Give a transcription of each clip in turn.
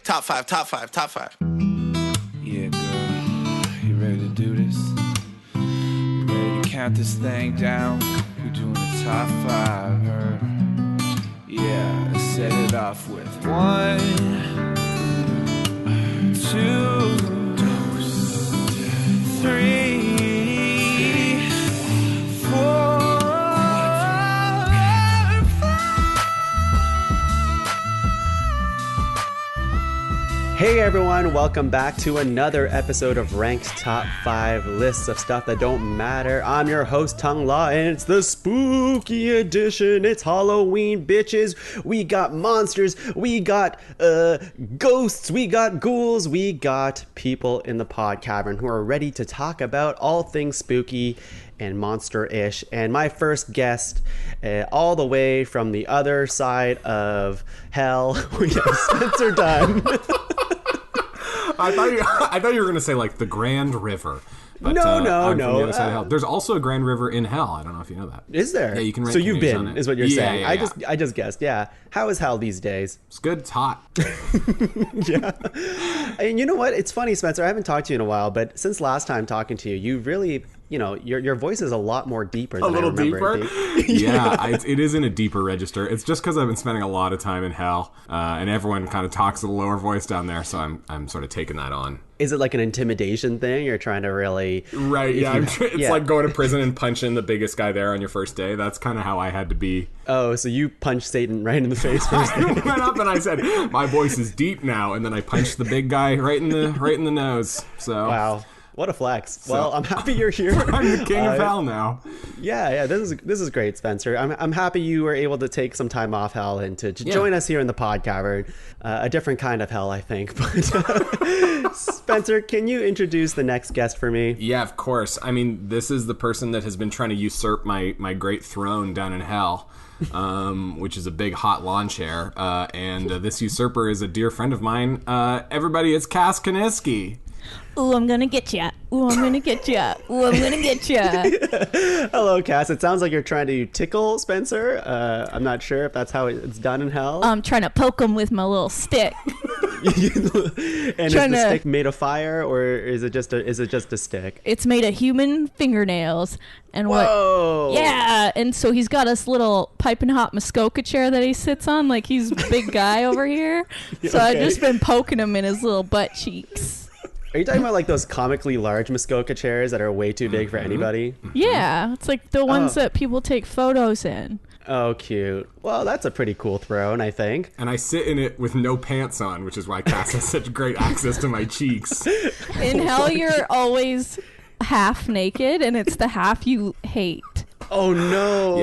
Top five, top five, top five. Yeah, girl, you ready to do this? You ready to count this thing down? We're doing the top five, heard? Yeah, let's set it off with 1, 2, 3, 4. Hey everyone, welcome back to another episode of Ranked Top 5 Lists of Stuff That Don't Matter. I'm your host, Tuong La, and it's the spooky edition. It's Halloween, bitches. We got monsters, we got ghosts, we got ghouls, we got people in the pod cavern who are ready to talk about all things spooky and monster-ish. And my first guest, all the way from the other side of hell, we have Spencer Dunn. I thought you were going to say, like, the Grand River. But, no. From the other side of hell. There's also a Grand River in hell. I don't know if you know that. Is there? Yeah, you can rent So you've canoes been, on it. is what you're saying. Yeah. I just guessed, yeah. How is hell these days? It's good. It's hot. Yeah. And you know what? It's funny, Spencer. I haven't talked to you in a while, but since last time talking to you, you really, you know, your voice is a lot more deeper than I remember it being. Yeah, it is in a deeper register. It's just because I've been spending a lot of time in hell, and everyone kind of talks at a lower voice down there, so I'm sort of taking that on. Is it like an intimidation thing? You're trying to really... Right, yeah. It's like going to prison and punching the biggest guy there on your first day. That's kind of how I had to be. Oh, so you punched Satan right in the face first. I went up and I said, my voice is deep now, and then I punched the big guy right in the nose. So wow. What a flex. Well, I'm happy you're here. I'm the king of hell now. Yeah, this is great, Spencer. I'm happy you were able to take some time off hell and to join us here in the pod cavern. A different kind of hell, I think. But Spencer, can you introduce the next guest for me? Yeah, of course. I mean, this is the person that has been trying to usurp my great throne down in hell, which is a big hot lawn chair. And this usurper is a dear friend of mine. Everybody, it's Cas Knihnisky. Ooh, I'm gonna get ya. Ooh, I'm gonna get ya. Ooh, I'm gonna get ya. Hello, Cass. It sounds like you're trying to tickle Spencer. I'm not sure if that's how it's done in hell. I'm trying to poke him with my little stick. And is the stick made of fire, or is it just a stick? It's made of human fingernails. And Whoa! Yeah, and so he's got this little piping hot Muskoka chair that he sits on, like he's a big guy over here. So I've just been poking him in his little butt cheeks. Are you talking about like those comically large Muskoka chairs that are way too big for anybody? Yeah, it's like the ones that people take photos in. Oh, cute. Well, that's a pretty cool throne, I think. And I sit in it with no pants on, which is why Cass has such great access to my cheeks. In hell, you're always half naked, and it's the half you hate. Oh, no.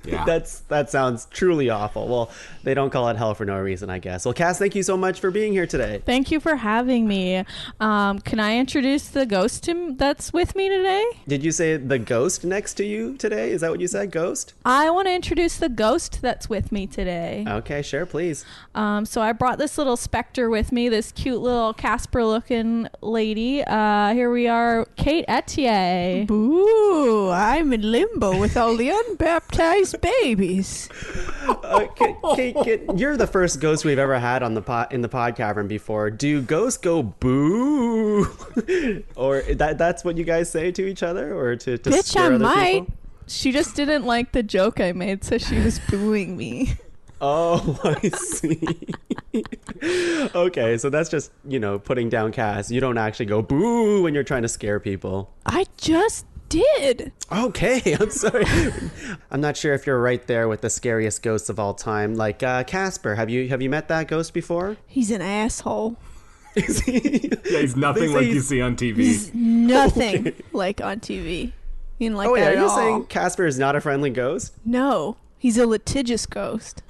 Yeah. That sounds truly awful. Well, they don't call it hell for no reason, I guess. Well, Cass, thank you so much for being here today. Thank you for having me. Can I introduce the ghost that's with me today? Did you say the ghost next to you today? Is that what you said, ghost? I want to introduce the ghost that's with me today. Okay, sure, please. So I brought this little specter with me, this cute little Casper-looking lady. Here we are, Kate Ethier. Boo, I'm in limbo with all the unbaptized babies. Kate, you're the first ghost we've ever had on in the pod cavern before. Do ghosts go boo? Or that's what you guys say to each other, or to Bitch, scare I other might. people? She just didn't like the joke I made, so she was booing me. Oh, I see. Okay, so that's just, putting down Cass. You don't actually go boo when you're trying to scare people. I just did. Okay, I'm sorry. I'm not sure if you're right there with the scariest ghosts of all time. Like Casper, have you met that ghost before? He's an asshole. Is he? Yeah, he's nothing like you see on TV. He's nothing like on TV. He didn't like wait, that are at you all. saying Casper is not a friendly ghost? No, he's a litigious ghost.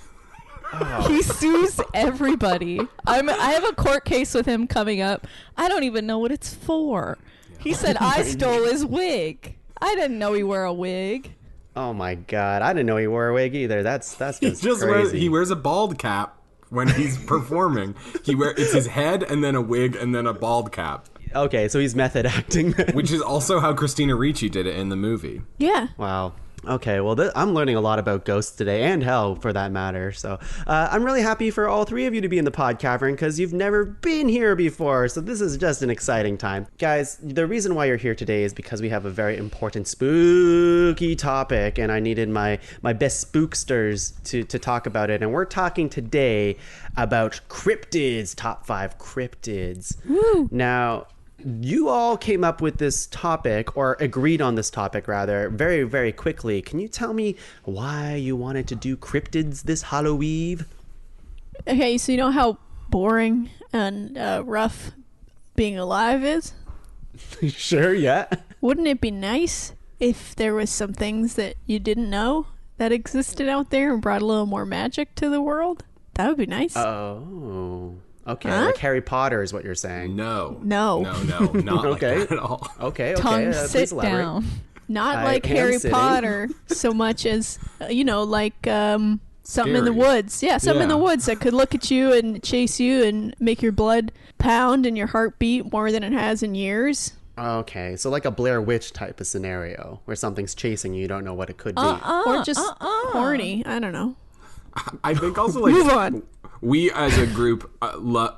Oh. He sues everybody. I have a court case with him coming up. I don't even know what it's for. He said I stole his wig. I didn't know he wore a wig. Oh my god, I didn't know he wore a wig either. That's just crazy. He wears a bald cap when he's performing. It's his head and then a wig and then a bald cap. Okay, so he's method acting then. Which is also how Christina Ricci did it in the movie. Yeah. Wow. Okay, well, I'm learning a lot about ghosts today, and hell, for that matter. So I'm really happy for all three of you to be in the pod cavern, because you've never been here before. So this is just an exciting time. Guys, the reason why you're here today is because we have a very important spooky topic, and I needed my best spooksters to talk about it. And we're talking today about cryptids, top 5 cryptids. Woo. Now, you all came up with this topic, or agreed on this topic rather, very, very quickly. Can you tell me why you wanted to do cryptids this Halloween? Okay, so you know how boring and rough being alive is? Sure, yeah. Wouldn't it be nice if there was some things that you didn't know that existed out there and brought a little more magic to the world? That would be nice. Oh, okay. Huh? Like Harry Potter is what you're saying. No. not Okay. like that at all. Okay. Tongue, Please sit elaborate. down. Not I like am Harry sitting. Potter so much as, like something in the Scary. woods. Yeah, something in the Yeah. woods that could look at you and chase you and make your blood pound and your heart beat more than it has in years. Okay, so like a Blair Witch type of scenario where something's chasing you, you don't know what it could be. Or just horny. I don't know. I think also like Move on. we as a group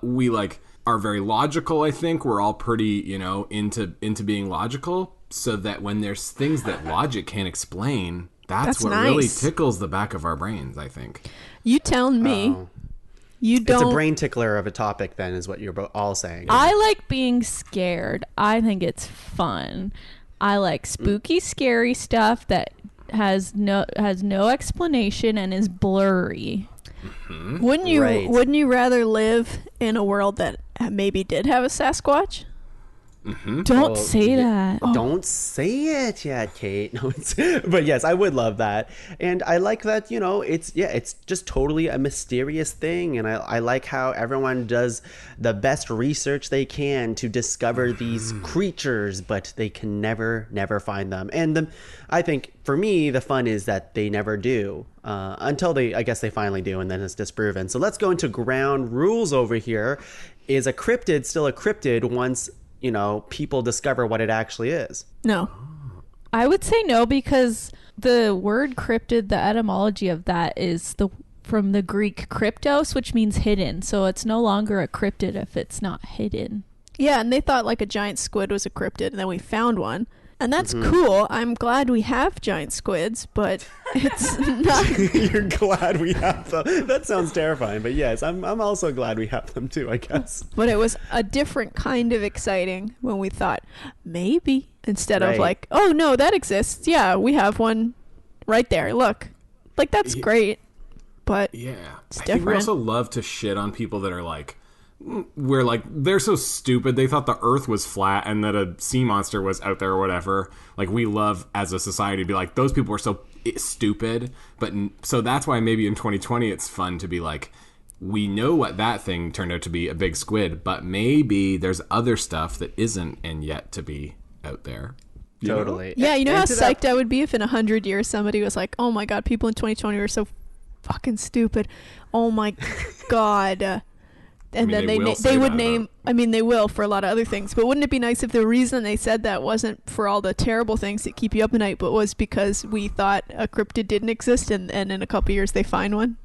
we like are very logical. I think we're all pretty into being logical, so that when there's things that logic can't explain, that's what really nice. tickles the back of our brains, I think. You telling me you It's don't... a brain tickler of a topic, then, is what you're all saying. I like being scared. I think it's fun. I like spooky, scary stuff that has no explanation and is blurry. Wouldn't you Right. Wouldn't you rather live in a world that maybe did have a Sasquatch? Don't say that. Don't say it yet, Kate. No, but yes, I would love that. And I like that, it's just totally a mysterious thing. And I like how everyone does the best research they can to discover these creatures, but they can never find them. And I think for me, the fun is that they never do. Until I guess they finally do, and then it's disproven. So let's go into ground rules over here. Is a cryptid still a cryptid once people discover what it actually is? No. I would say no, because the word cryptid, the etymology of that is from the Greek kryptos, which means hidden. So it's no longer a cryptid if it's not hidden. Yeah, and they thought like a giant squid was a cryptid, and then we found one. And that's cool. I'm glad we have giant squids, but it's not... You're glad we have them. That sounds terrifying, but yes, I'm also glad we have them too, I guess. But it was a different kind of exciting when we thought, maybe. Instead of Right. like, oh no, that exists. Yeah, we have one right there. Look. Like, that's great. But Yeah. It's I think we different. also love to shit on people that are like, they're so stupid. They thought the earth was flat and that a sea monster was out there or whatever. Like, we love as a society to be like, those people are so stupid. So that's why maybe in 2020 it's fun to be like, we know what that thing turned out to be, a big squid, but maybe there's other stuff that isn't and yet to be out there. You know? Totally. yeah, you know And how to that- psyched I would be if in 100 years somebody was like, oh my god, people in 2020 were so fucking stupid. Oh my god. And I mean, then they will they say would that name... about- I mean, they will for a lot of other things. But wouldn't it be nice if the reason they said that wasn't for all the terrible things that keep you up at night, but was because we thought a cryptid didn't exist, and in a couple years they find one?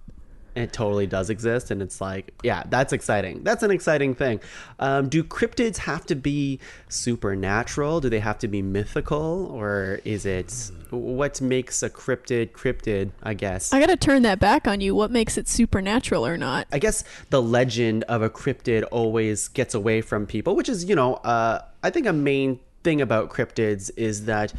It totally does exist, and it's like, yeah, that's exciting. That's an exciting thing. Do cryptids have to be supernatural? Do they have to be mythical? Or is it... What makes a cryptid, I guess? I gotta turn that back on you. What makes it supernatural or not? I guess the legend of a cryptid always gets away from people, which is, I think a main thing about cryptids is that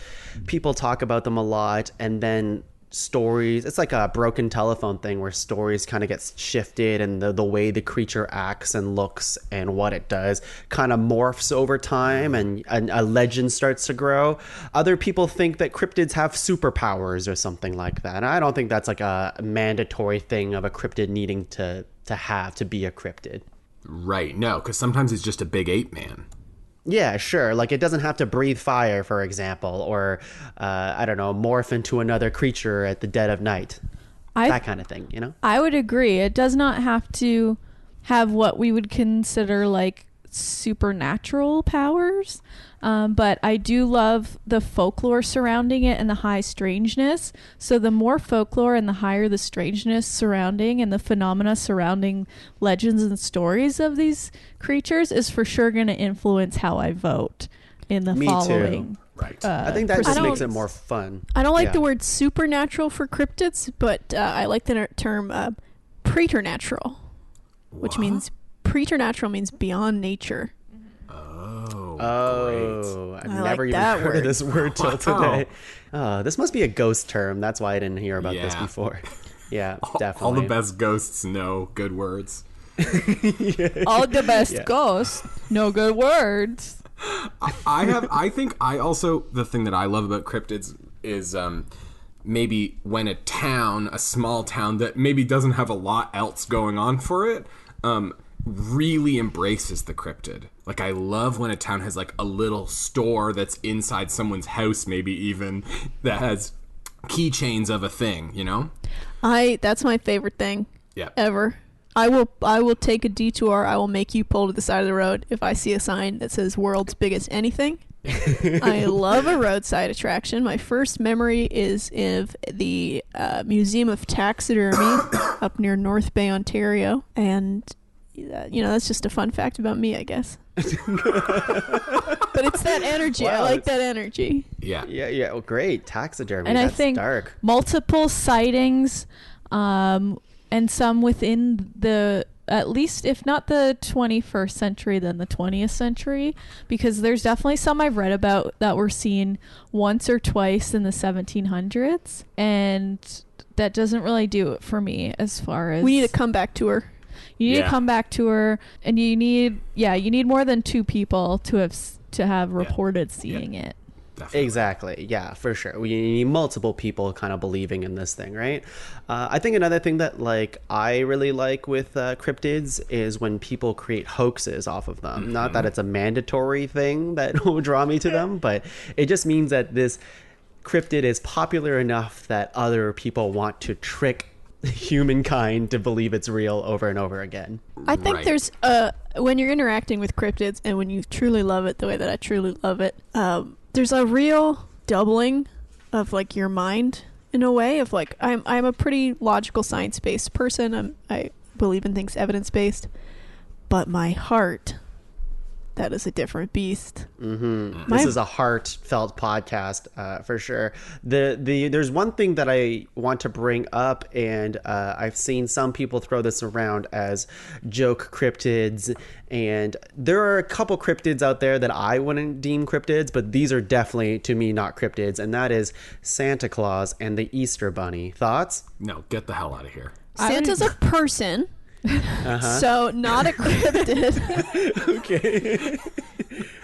people talk about them a lot, and then stories, it's like a broken telephone thing where stories kind of get shifted, and the way the creature acts and looks and what it does kind of morphs over time, and a legend starts to grow. Other people think that cryptids have superpowers or something like that. And I don't think that's like a mandatory thing of a cryptid needing to have to be a cryptid. Right. No, because sometimes it's just a big ape man. Yeah, sure. Like, it doesn't have to breathe fire, for example, or, I don't know, morph into another creature at the dead of night. That kind of thing, I would agree. It does not have to have what we would consider like supernatural powers. But I do love the folklore surrounding it and the high strangeness. So the more folklore and the higher the strangeness surrounding and the phenomena surrounding legends and stories of these creatures is for sure going to influence how I vote in the Me following. too. Right. I think that just percent. makes it more fun. I don't like Yeah. the word supernatural for cryptids, but I like the term preternatural, which What? means preternatural means beyond nature. Oh, I've I never like even that heard of word. this word till today. This must be a ghost term. That's why I didn't hear about this Yeah. before. Yeah, definitely. All the best ghosts know good words. All the best ghosts, no good words. I think I also, the thing that I love about cryptids is maybe when a small town that maybe doesn't have a lot else going on for it, really embraces the cryptid. Like, I love when a town has like a little store that's inside someone's house, maybe even, that has keychains of a thing, you know? That's my favorite thing Yeah. ever. I will take a detour. I will make you pull to the side of the road if I see a sign that says world's biggest anything. I love a roadside attraction. My first memory is of the Museum of Taxidermy up near North Bay, Ontario. And, that's just a fun fact about me, I guess. But it's that energy. I Wow. like that energy. Yeah. Yeah. Well, great taxidermy. And That's I think dark. multiple sightings, and some within the, at least if not the 21st century, then the 20th century, because there's definitely some I've read about that were seen once or twice in the 1700s, and that doesn't really do it for me as far as... We need a comeback tour. You need Yeah. a comeback tour, and you need more than 2 people to have reported seeing it. Definitely. Exactly. Yeah, for sure. We need multiple people kind of believing in this thing, right? I think another thing that I really like with cryptids is when people create hoaxes off of them. Mm-hmm. Not that it's a mandatory thing that will draw me to them, but it just means that this cryptid is popular enough that other people want to trick humankind to believe it's real over and over again. I think Right. there's when you're interacting with cryptids and when you truly love it the way that I truly love it, there's a real doubling of like your mind in a way of like I'm a pretty logical science-based person. I believe in things evidence-based, but my heart, that is a different beast. This is a heartfelt podcast for sure. There's one thing that I want to bring up, and I've seen some people throw this around as joke cryptids, and there are a couple cryptids out there that I wouldn't deem cryptids, but these are definitely, to me, not cryptids, and that is Santa Claus and the Easter Bunny. Thoughts? No, get the hell out of here. Santa's a person, so not a cryptid. Okay.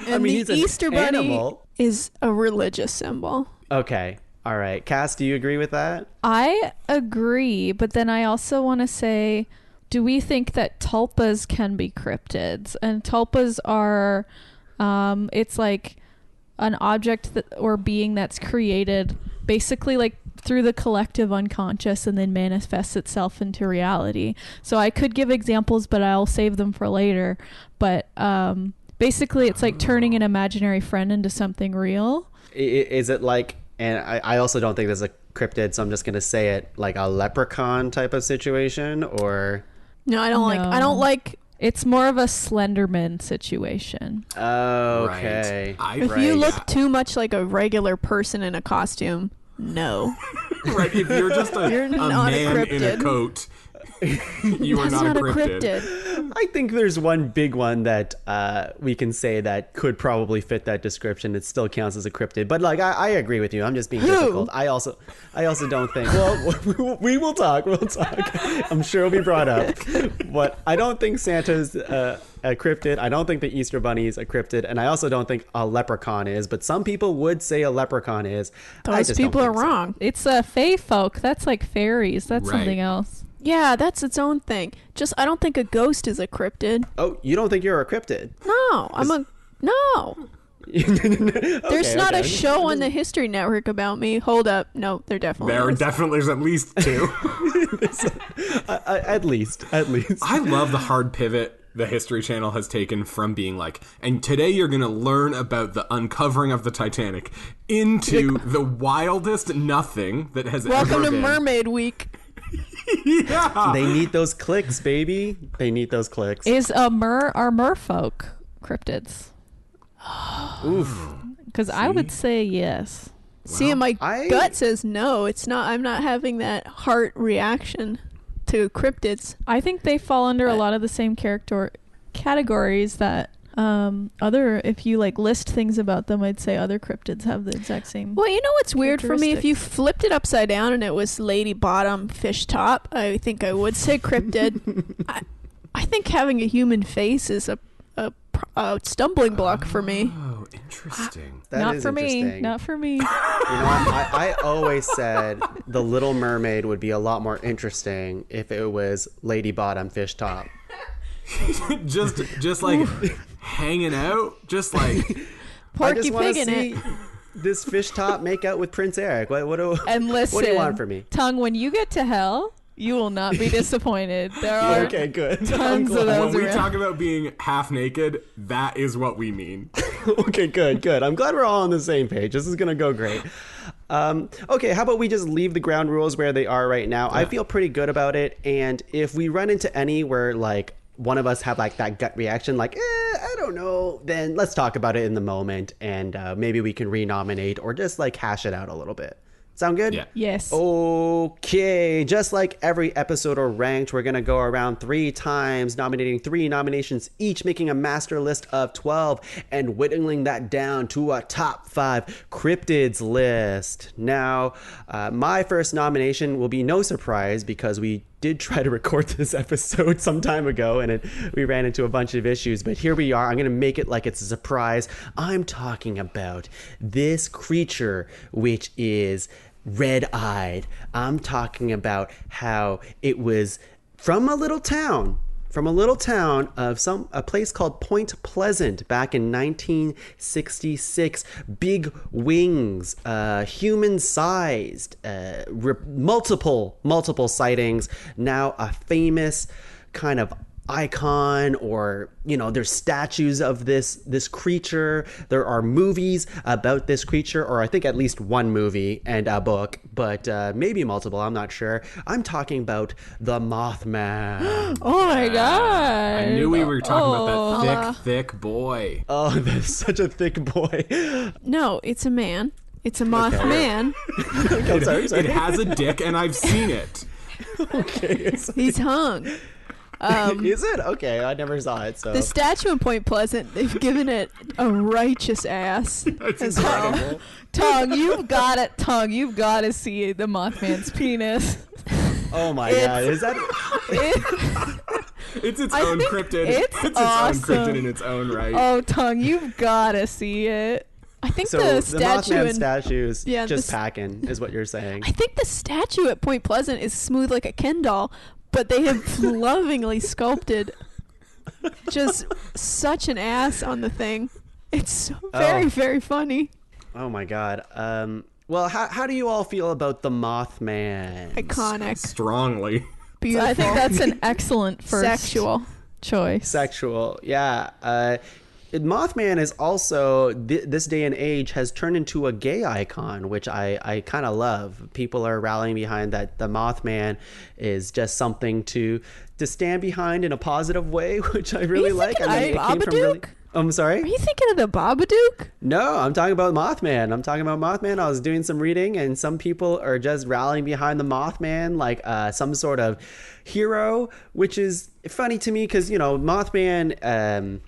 And mean, the he's an Easter Bunny animal. is a religious symbol. Okay. All right. Cass, do you agree with that? I agree, but then I also want to say, do we think that tulpas can be cryptids? And tulpas are, it's like an object that or being that's created basically like through the collective unconscious and then manifests itself into reality. So I could give examples, but I'll save them for later. But basically, it's like turning an imaginary friend into something real. Is it like, and I also don't think there's a cryptid, so I'm just going to say it, like a leprechaun type of situation, or... No, I don't like. It's more of a Slenderman situation. Okay. Right. If you look too much like a regular person in a costume, no. Right, if you're just a not a man in a cryptid. coat, you are That's not not a a cryptid. cryptid. I think there's one big one that we can say that could probably fit that description. It still counts as a cryptid, but like I agree with you. I'm just being difficult. I also don't think. Well, we will talk. We'll talk. I'm sure it'll be brought up, but I don't think Santa's a cryptid. I don't think the Easter Bunny is a cryptid, and I also don't think a leprechaun is. But some people would say a leprechaun is. I Those just don't people are think so. wrong. It's a fae folk. That's like fairies. That's Right. something else. Yeah, that's its own thing. Just I don't think a ghost is a cryptid. Oh, you don't think you're a cryptid? No, no. There's not a okay. show on the History Network about me. Hold up, no, there definitely is. There's at least two. At least. I love the hard pivot the History Channel has taken from being like, and today you're going to learn about the uncovering of the Titanic, into the wildest nothing that has Welcome ever to been. Mermaid Week. Yeah. They need those clicks, baby. They need those clicks. Is are merfolk cryptids? Oof. Because I would say yes. See, my I- gut says no. It's not. I'm not having that heart reaction to cryptids. I think they fall under a lot of the same categories that other. If you like list things about them, I'd say other cryptids have the exact same. Well, you know what's weird for me? If you characteristics. flipped it upside down and it was lady bottom, fish top, I think I would say cryptid. I think having a human face is a stumbling block for me. Oh, interesting. That Not is for me. interesting. Not for me. You know what? I always said The Little Mermaid would be a lot more interesting if it was Lady Bottom Fish Top. just like hanging out, just like I Porky just want Pig to in see it. this fish top make out with Prince Eric. What do And what do you want from me? Tongue, when you get to hell, you will not be disappointed. There are Okay, good. I'm tons of glad. those when we around. talk about being half naked, that is what we mean. Okay, good. I'm glad we're all on the same page. This is gonna go great. Okay, how about we just leave the ground rules where they are right now? I feel pretty good about it, and if we run into any where like one of us have like that gut reaction, like I don't know, then let's talk about it in the moment, and maybe we can renominate or just like hash it out a little bit. Sound good? Yeah. Yes. Okay, just like every episode of Ranked, we're going to go around 3 times, nominating 3 nominations each, making a master list of 12, and whittling that down to a top 5 cryptids list. Now, my first nomination will be no surprise because we did try to record this episode some time ago and we ran into a bunch of issues, but here we are. I'm going to make it like it's a surprise. I'm talking about this creature, which is red-eyed. I'm talking about how it was from a little town of a place called Point Pleasant back in 1966. Big wings, human-sized, multiple sightings. Now a famous kind of icon, or there's statues of this creature. There are movies about this creature, or I think at least one movie and a book, but maybe multiple, I'm not sure. I'm talking about the Mothman. Oh my god! I knew we were talking about that Oh. thick boy. Oh, that's such a thick boy. No, it's a man. It's a Mothman. I'm sorry. It has a dick, and I've seen it. Okay. He's hung. Is it? Okay, I never saw it, so. The statue in Point Pleasant, they've given it a righteous ass. as well. Incredible. Tongue, you've got it. Tongue, you've got to see the Mothman's penis. Oh my god, is that? It's its I own think cryptid. it's its awesome. own cryptid in its own right. Oh, Tongue, you've got to see it. I think So the the statue Mothman in statues Yeah, just this- packing, is what you're saying. I think the statue at Point Pleasant is smooth like a Ken doll, but they have lovingly sculpted just such an ass on the thing. It's so very, very funny. Oh my god. Well, how do you all feel about the Mothman? Iconic. Strongly. Beautiful. I think that's an excellent first sexual. choice. Sexual, yeah. Mothman is also this day and age has turned into a gay icon, which I kind of love. People are rallying behind that. The Mothman is just something to stand behind in a positive way, which I really like. thinking I of mean, it came from really. Babadook? I'm sorry. Are you thinking of the Babadook? No, I'm talking about Mothman. I was doing some reading, and some people are just rallying behind the Mothman like some sort of hero, which is funny to me because Mothman.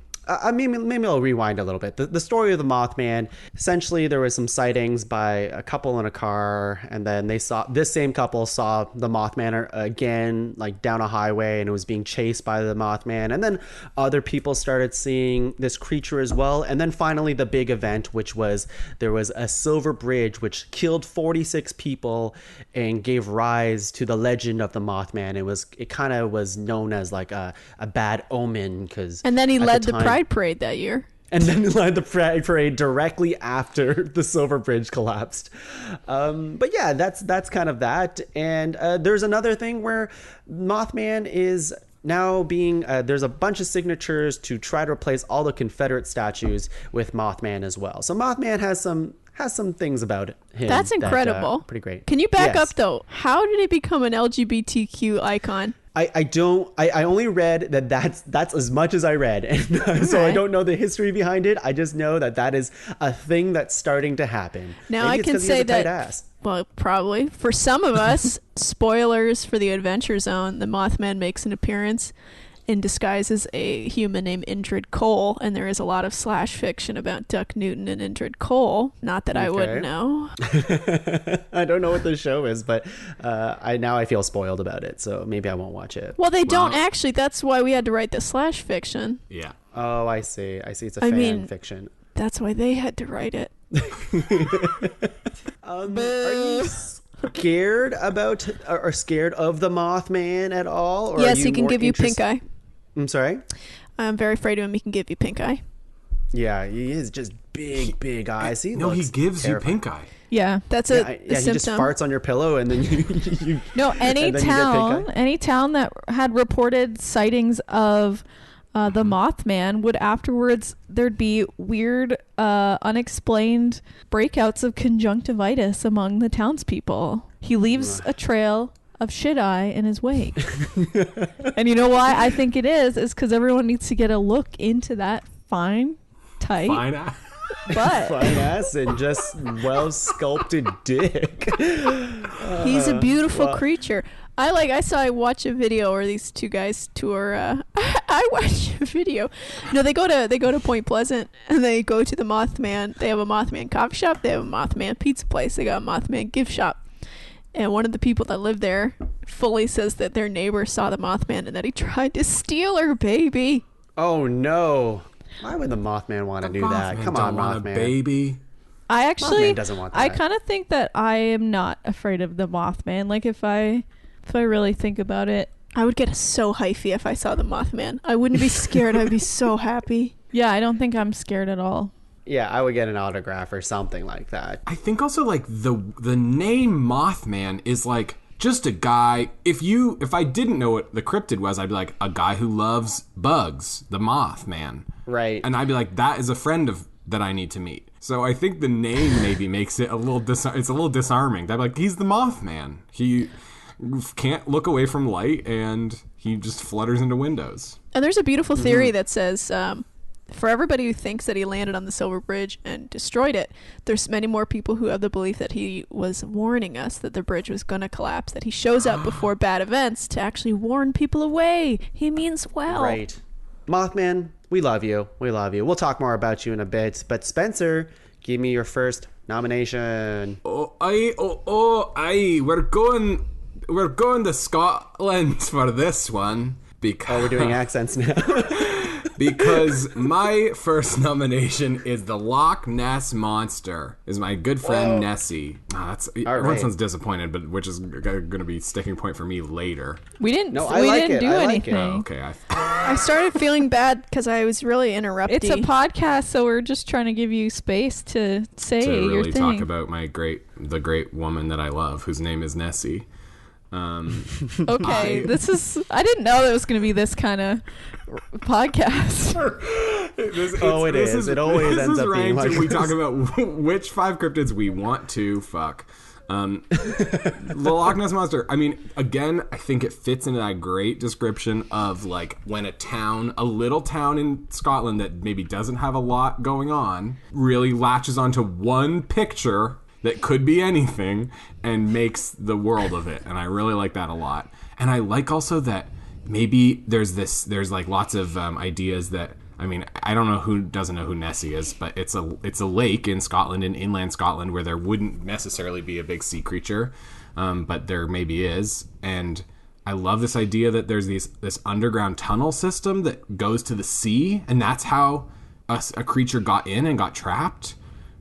Maybe I'll rewind a little bit. The story of the Mothman, essentially there was some sightings by a couple in a car, and then this same couple saw the Mothman again, like down a highway, and it was being chased by the Mothman. And then other people started seeing this creature as well. And then finally the big event, which was there was a silver bridge which killed 46 people and gave rise to the legend of the Mothman. It kind of was known as like a bad omen because And then he led the Pride Parade that year. And then led the Pride Parade directly after the Silver Bridge collapsed. But yeah, that's kind of that. And there's another thing where Mothman is now being there's a bunch of signatures to try to replace all the Confederate statues with Mothman as well. So Mothman has some things about him. That's incredible. Pretty great. Can you back Yes. up though? How did it become an LGBTQ icon? I only read that's as much as I read. And so I don't know the history behind it. I just know that is a thing that's starting to happen. Now Maybe I it's can 'cause he has say a tight that. ass. Well, probably for some of us, spoilers for the Adventure Zone. The Mothman makes an appearance in disguise as a human named Indrid Cole, and there is a lot of slash fiction about Duck Newton and Indrid Cole. Not that I would Okay. know. I don't know what the show is, but I feel spoiled about it, so maybe I won't watch it. Well, they don't actually. That's why we had to write the slash fiction. Yeah. Oh, I see. It's a I fan mean- fiction. That's why they had to write it. Are you scared about or scared of the Mothman at all? Or Yes, are he can more give you pink eye. I'm sorry? I'm very afraid of him. He can give you pink eye. Yeah, he is just big eyes. He No, he looks gives terrifying. you pink eye. Yeah. That's Yeah, a he just symptom. farts on your pillow and then you No, any and then you get pink eye? any town that had reported sightings of the Mothman would afterwards there'd be weird, unexplained breakouts of conjunctivitis among the townspeople. He leaves a trail of shit eye in his wake. And you know why I think it is because everyone needs to get a look into that fine, tight Fine eye. butt. fine ass and just well sculpted dick. He's a beautiful creature. I watch a video where these two guys tour. I watch a video. No, they go to Point Pleasant and they go to the Mothman. They have a Mothman coffee shop. They have a Mothman pizza place. They got a Mothman gift shop. And one of the people that live there fully says that their neighbor saw the Mothman and that he tried to steal her baby. Oh no. Why would the Mothman want to do that? Mothman Come don't on, want a Mothman. baby. I actually Mothman doesn't want I that. kind of think that I am not afraid of the Mothman. Like if I really think about it. I would get so hyphy if I saw the Mothman. I wouldn't be scared. I'd be so happy. Yeah, I don't think I'm scared at all. Yeah, I would get an autograph or something like that. I think also like the name Mothman is like just a guy. If I didn't know what the cryptid was, I'd be like a guy who loves bugs, the Mothman. Right. And I'd be like, that is a friend of that I need to meet. So I think the name maybe makes it a little it's a little disarming. I'd be like, he's the Mothman. He can't look away from light and he just flutters into windows. And there's a beautiful theory that says, for everybody who thinks that he landed on the Silver Bridge and destroyed it, there's many more people who have the belief that he was warning us that the bridge was going to collapse, that he shows up before bad events to actually warn people away. He means well. Right. Mothman, we love you. We love you. We'll talk more about you in a bit. But Spencer, give me your first nomination. We're going to Scotland for this one because Oh, we're doing accents now. because my first nomination is the Loch Ness Monster. Is my good friend Nessie. Everyone right. sounds disappointed, but which is going to be sticking point for me later. We didn't. No, I we like didn't it. do I like it. anything. Okay, I started feeling bad because I was really interrupting. It's a podcast, so we're just trying to give you space to say to your really thing. talk about the great woman that I love, whose name is Nessie. Okay, I didn't know it was going to be this kind of podcast. It is. It always ends up being like we this. talk about which 5 cryptids we want to fuck. The Loch Ness Monster. I mean, again, I think it fits into that great description of like when a little town in Scotland that maybe doesn't have a lot going on, really latches onto one picture that could be anything and makes the world of it. And I really like that a lot. And I like also that maybe there's like lots of ideas that, I mean, I don't know who doesn't know who Nessie is, but it's a lake in Scotland, in inland Scotland, where there wouldn't necessarily be a big sea creature, but there maybe is. And I love this idea that there's this underground tunnel system that goes to the sea, and that's how a creature got in and got trapped.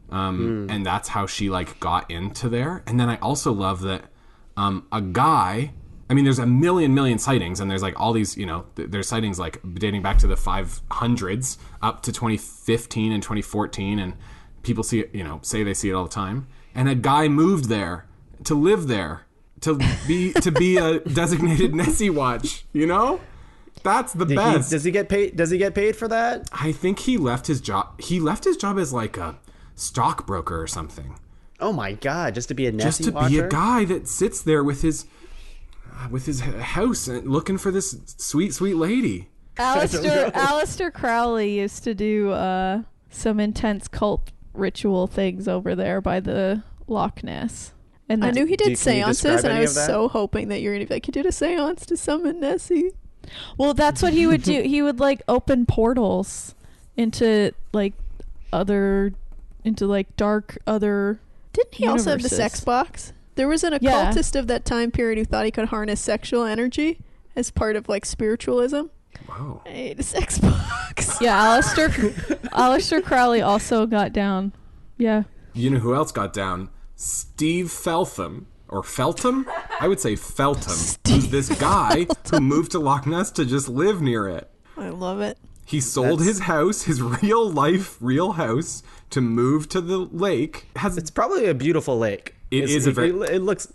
And that's how she like got into there. And then I also love that a guy, I mean, there's a million sightings, and there's like all these, there's sightings like dating back to the 500s up to 2015 and 2014, and people see it, say they see it all the time. And a guy moved there to live there to be a designated Nessie watch, That's the best. Does he get paid? Does he get paid for that? I think he left his job. He left his job as like a stockbroker or something. Oh my God! Just to be a Nessie Just to watcher? be a guy that sits there with his house and looking for this sweet lady. Aleister Crowley used to do some intense cult ritual things over there by the Loch Ness. And I knew he did seances, and I was that? so hoping that you're going to be like, he did a seance to summon Nessie. Well, that's what he would do. He would like open portals into like dark other. Didn't he also have the universes. sex box? There was an Yeah. occultist of that time period who thought he could harness sexual energy as part of like spiritualism. Wow. I ate a sex box. Yeah, Aleister Crowley also got down. Yeah. You know who else got down? Steve Feltham. Or Feltham? I would say Feltham. Who's this guy who moved to Loch Ness to just live near it. I love it. He sold his house, his real house, to move to the lake. It's probably a beautiful lake. It looks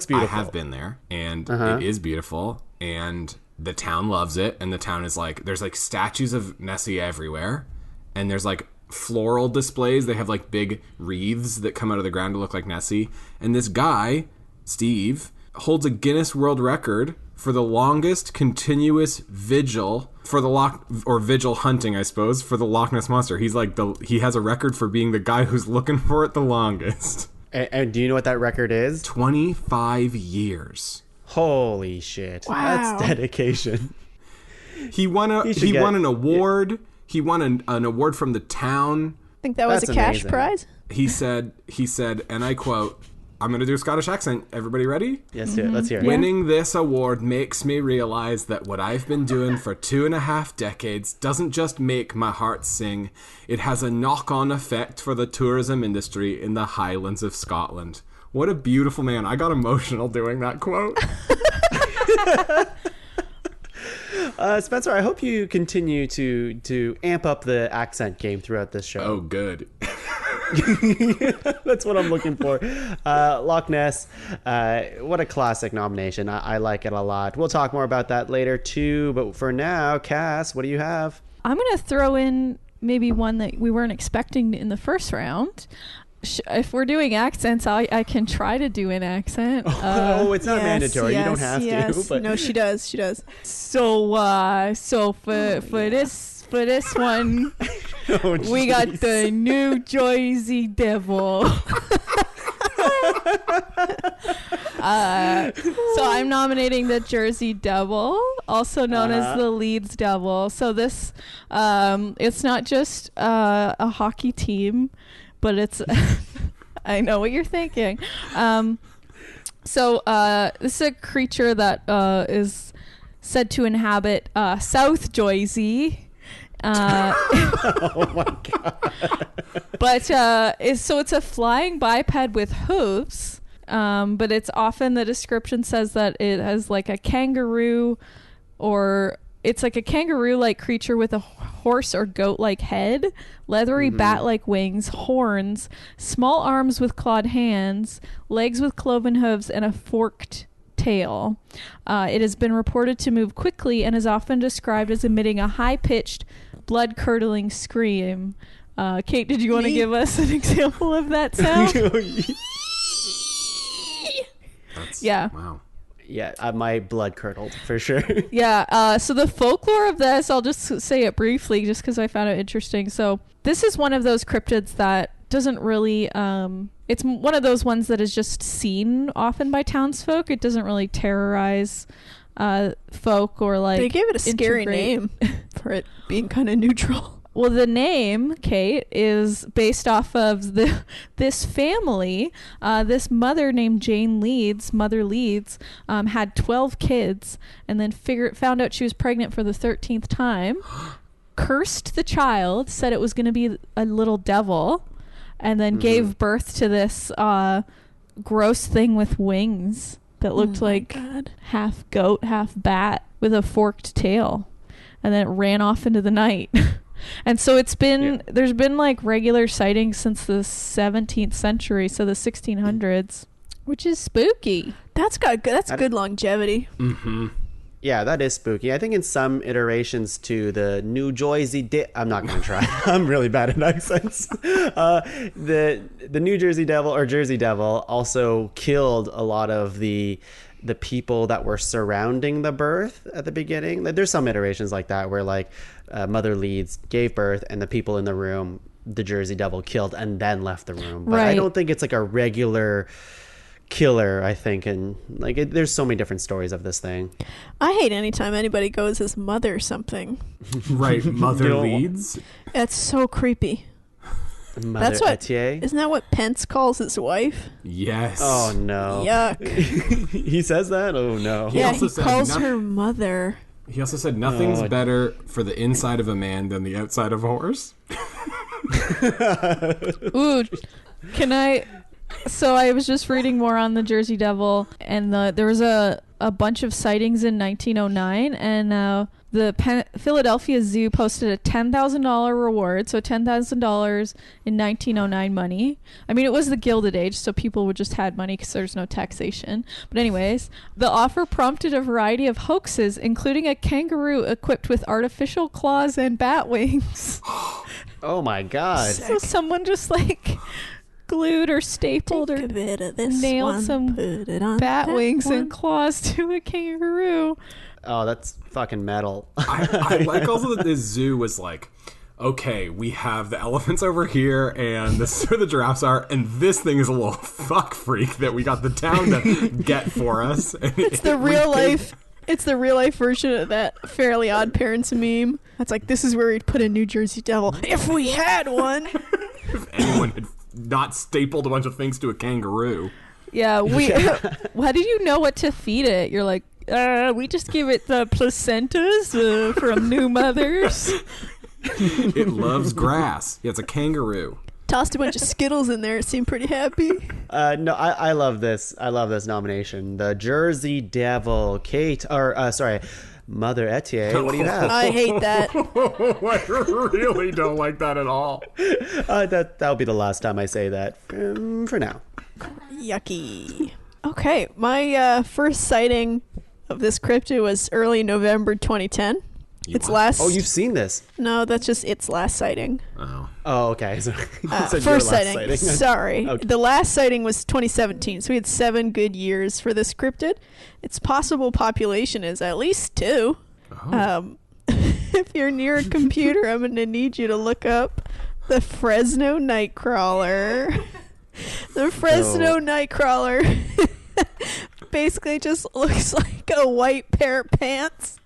beautiful. I have been there, and it is beautiful, and the town loves it, and the town is like, there's like statues of Nessie everywhere, and there's like floral displays. They have like big wreaths that come out of the ground to look like Nessie, and this guy, Steve, holds a Guinness World Record for the longest continuous vigil for the vigil hunting, I suppose, for the Loch Ness Monster. He's like he has a record for being the guy who's looking for it the longest. And do you know what that record is? 25 years. Holy shit. Wow. That's dedication. He won an award. He won an award from the town. I think that was That's a cash amazing. prize. He said, and I quote, I'm going to do a Scottish accent. Everybody ready? Yes, let's hear it. Winning this award makes me realize that what I've been doing for 2.5 decades doesn't just make my heart sing. It has a knock-on effect for the tourism industry in the Highlands of Scotland. What a beautiful man. I got emotional doing that quote. Spencer, I hope you continue to amp up the accent game throughout this show. Oh, good. That's what I'm looking for. Loch Ness, what a classic nomination. I like it a lot. We'll talk more about that later too, but for now, Cass, what do you have? I'm going to throw in maybe one that we weren't expecting in the first round. If we're doing accents, I can try to do an accent. It's not mandatory. You don't have to. But No, she does. She does. So for this one, we got the New Jersey Devil. So I'm nominating the Jersey Devil, also known as the Leeds Devil. So this, it's not just a hockey team, but it's, I know what you're thinking. So this is a creature that is said to inhabit South Jersey. oh my god! But it's a flying biped with hooves. But it's often the description says that it has like a kangaroo, or it's like a kangaroo-like creature with a horse or goat-like head, leathery bat-like wings, horns, small arms with clawed hands, legs with cloven hooves, and a forked tail. It has been reported to move quickly and is often described as emitting a high-pitched, blood-curdling scream. Kate, did you want to give us an example of that sound? Yeah. Wow. Yeah, my blood curdled for sure. Yeah. So the folklore of this, I'll just say it briefly just because I found it interesting. So this is one of those cryptids that doesn't really, it's one of those ones that is just seen often by townsfolk. It doesn't really terrorize folk or like. They gave it a scary name for it being kind of neutral. Well, the name, Kate, is based off of this family. This mother named Jane Leeds, Mother Leeds, had 12 kids, and then found out she was pregnant for the 13th time, cursed the child, said it was going to be a little devil, and then gave birth to this gross thing with wings that looked like half goat, half bat, with a forked tail, and then it ran off into the night. And so there's been like regular sightings since the 17th century, so the 1600s, which is spooky. That's good longevity. Mm-hmm. Yeah, that is spooky. I think in some iterations too, the New Jersey I'm not going to try. I'm really bad at accents. The New Jersey Devil or Jersey Devil also killed a lot of the people that were surrounding the birth at the beginning. There's some iterations like that where like Mother Leeds gave birth and the people in the room, the Jersey Devil killed and then left the room. But I don't think it's like a regular killer, I think, and like there's so many different stories of this thing. I hate anytime anybody goes as mother something. Right, Mother Leeds. That's so creepy. Mother That's what. Ethier? Isn't that what Pence calls his wife? Yes. Oh no. Yuck. He says that? Oh no. Yeah, also he said calls her mother. He also said nothing's better for the inside of a man than the outside of a horse. Ooh, can I? So I was just reading more on the Jersey Devil, and there was a bunch of sightings in 1909, and the Philadelphia Zoo posted a $10,000 reward, so $10,000 in 1909 money. I mean, it was the Gilded Age, so people would just had money because there's no taxation. But anyways, the offer prompted a variety of hoaxes, including a kangaroo equipped with artificial claws and bat wings. Oh my god. So someone just like glued or stapled or nailed some bat wings and claws to a kangaroo. Oh, that's fucking metal. I like also that this zoo was like, okay, we have the elephants over here, and this is where the giraffes are, and this thing is a little fuck freak that we got the town to get for us. It's the real life. It's the real life version of that Fairly Odd Parents meme. That's like, this is where we'd put a New Jersey Devil if we had one. If anyone had not stapled a bunch of things to a kangaroo. Yeah, how did you know what to feed it? You're like, we just give it the placentas from new mothers. It loves grass. Yeah, it's a kangaroo. Tossed a bunch of Skittles in there. It seemed pretty happy. No, I love this. I love this nomination. The Jersey Devil, Mother Ethier. What do you have? I hate that. I really don't like that at all. That'll be the last time I say that for now. Yucky. Okay, my first sighting of this cryptid was early November 2010. Oh, you've seen this? No, that's just its last sighting. Oh, okay. So, first sighting. Sorry. Okay. The last sighting was 2017, so we had 7 good years for this cryptid. Its possible population is at least 2. Oh. If you're near a computer, I'm going to need you to look up the Fresno Nightcrawler. The Fresno Nightcrawler basically just looks like a white pair of pants.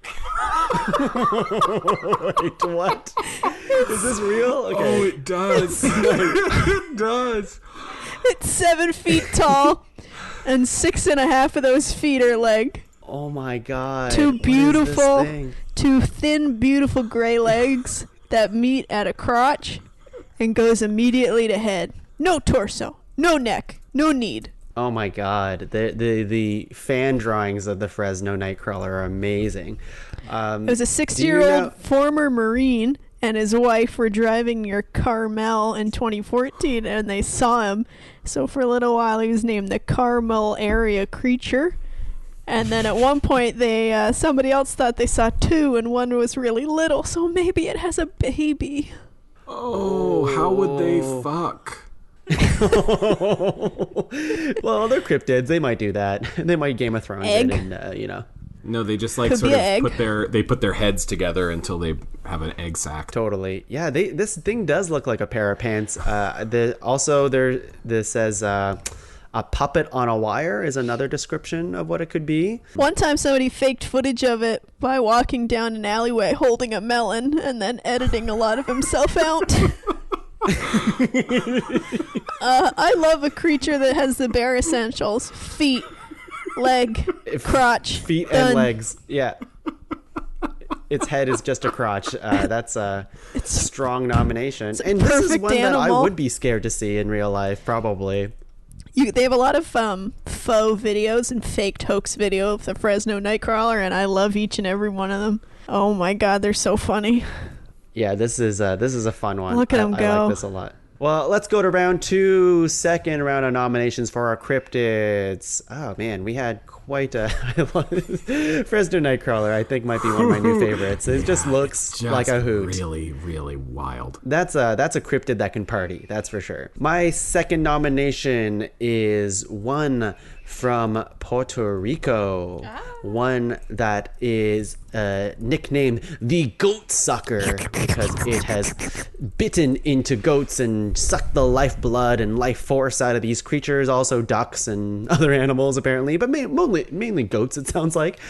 Wait, what? Is this real? Okay. Oh, it does. It does. It's 7 feet tall, and 6.5 of those feet are leg. Oh my god. Two thin, beautiful gray legs that meet at a crotch and goes immediately to head. No torso, no neck, no need. Oh my god. The fan drawings of the Fresno Nightcrawler are amazing. It was a 60-year-old former Marine and his wife were driving near Carmel in 2014 and they saw him. So for a little while he was named the Carmel Area Creature. And then at one point they somebody else thought they saw 2 and one was really little, so maybe it has a baby. Oh, how would they fuck? Well, they're cryptids. They might do that. They might Game of Thrones Egg. it and, No, they just like Could sort be of egg. put their heads together until they have an egg sac. Totally. Yeah, this thing does look like a pair of pants. This says a puppet on a wire is another description of what it could be. One time somebody faked footage of it by walking down an alleyway holding a melon and then editing a lot of himself out. I love a creature that has the bare essentials: feet, leg, crotch, Feet done. and legs. Yeah. Its head is just a crotch. That's a strong nomination. And this is perfect one that I animal. would be scared to see in real life, probably. They have a lot of faux videos and faked hoax video of the Fresno Nightcrawler, and I love each and every one of them. Oh my god, they're so funny. Yeah, this is a fun one. Look at 'em I go. like this a lot. Well, let's go to round 2, second round of nominations for our cryptids. Oh man, we had quite Fresno Nightcrawler, I think, might be one of my new favorites. It just looks like a hoot. Really, really wild. That's a cryptid that can party, that's for sure. My second nomination is one from Puerto Rico. One that is nicknamed the Goat Sucker because it has bitten into goats and sucked the lifeblood and life force out of these creatures, also ducks and other animals apparently, but mainly goats, it sounds like.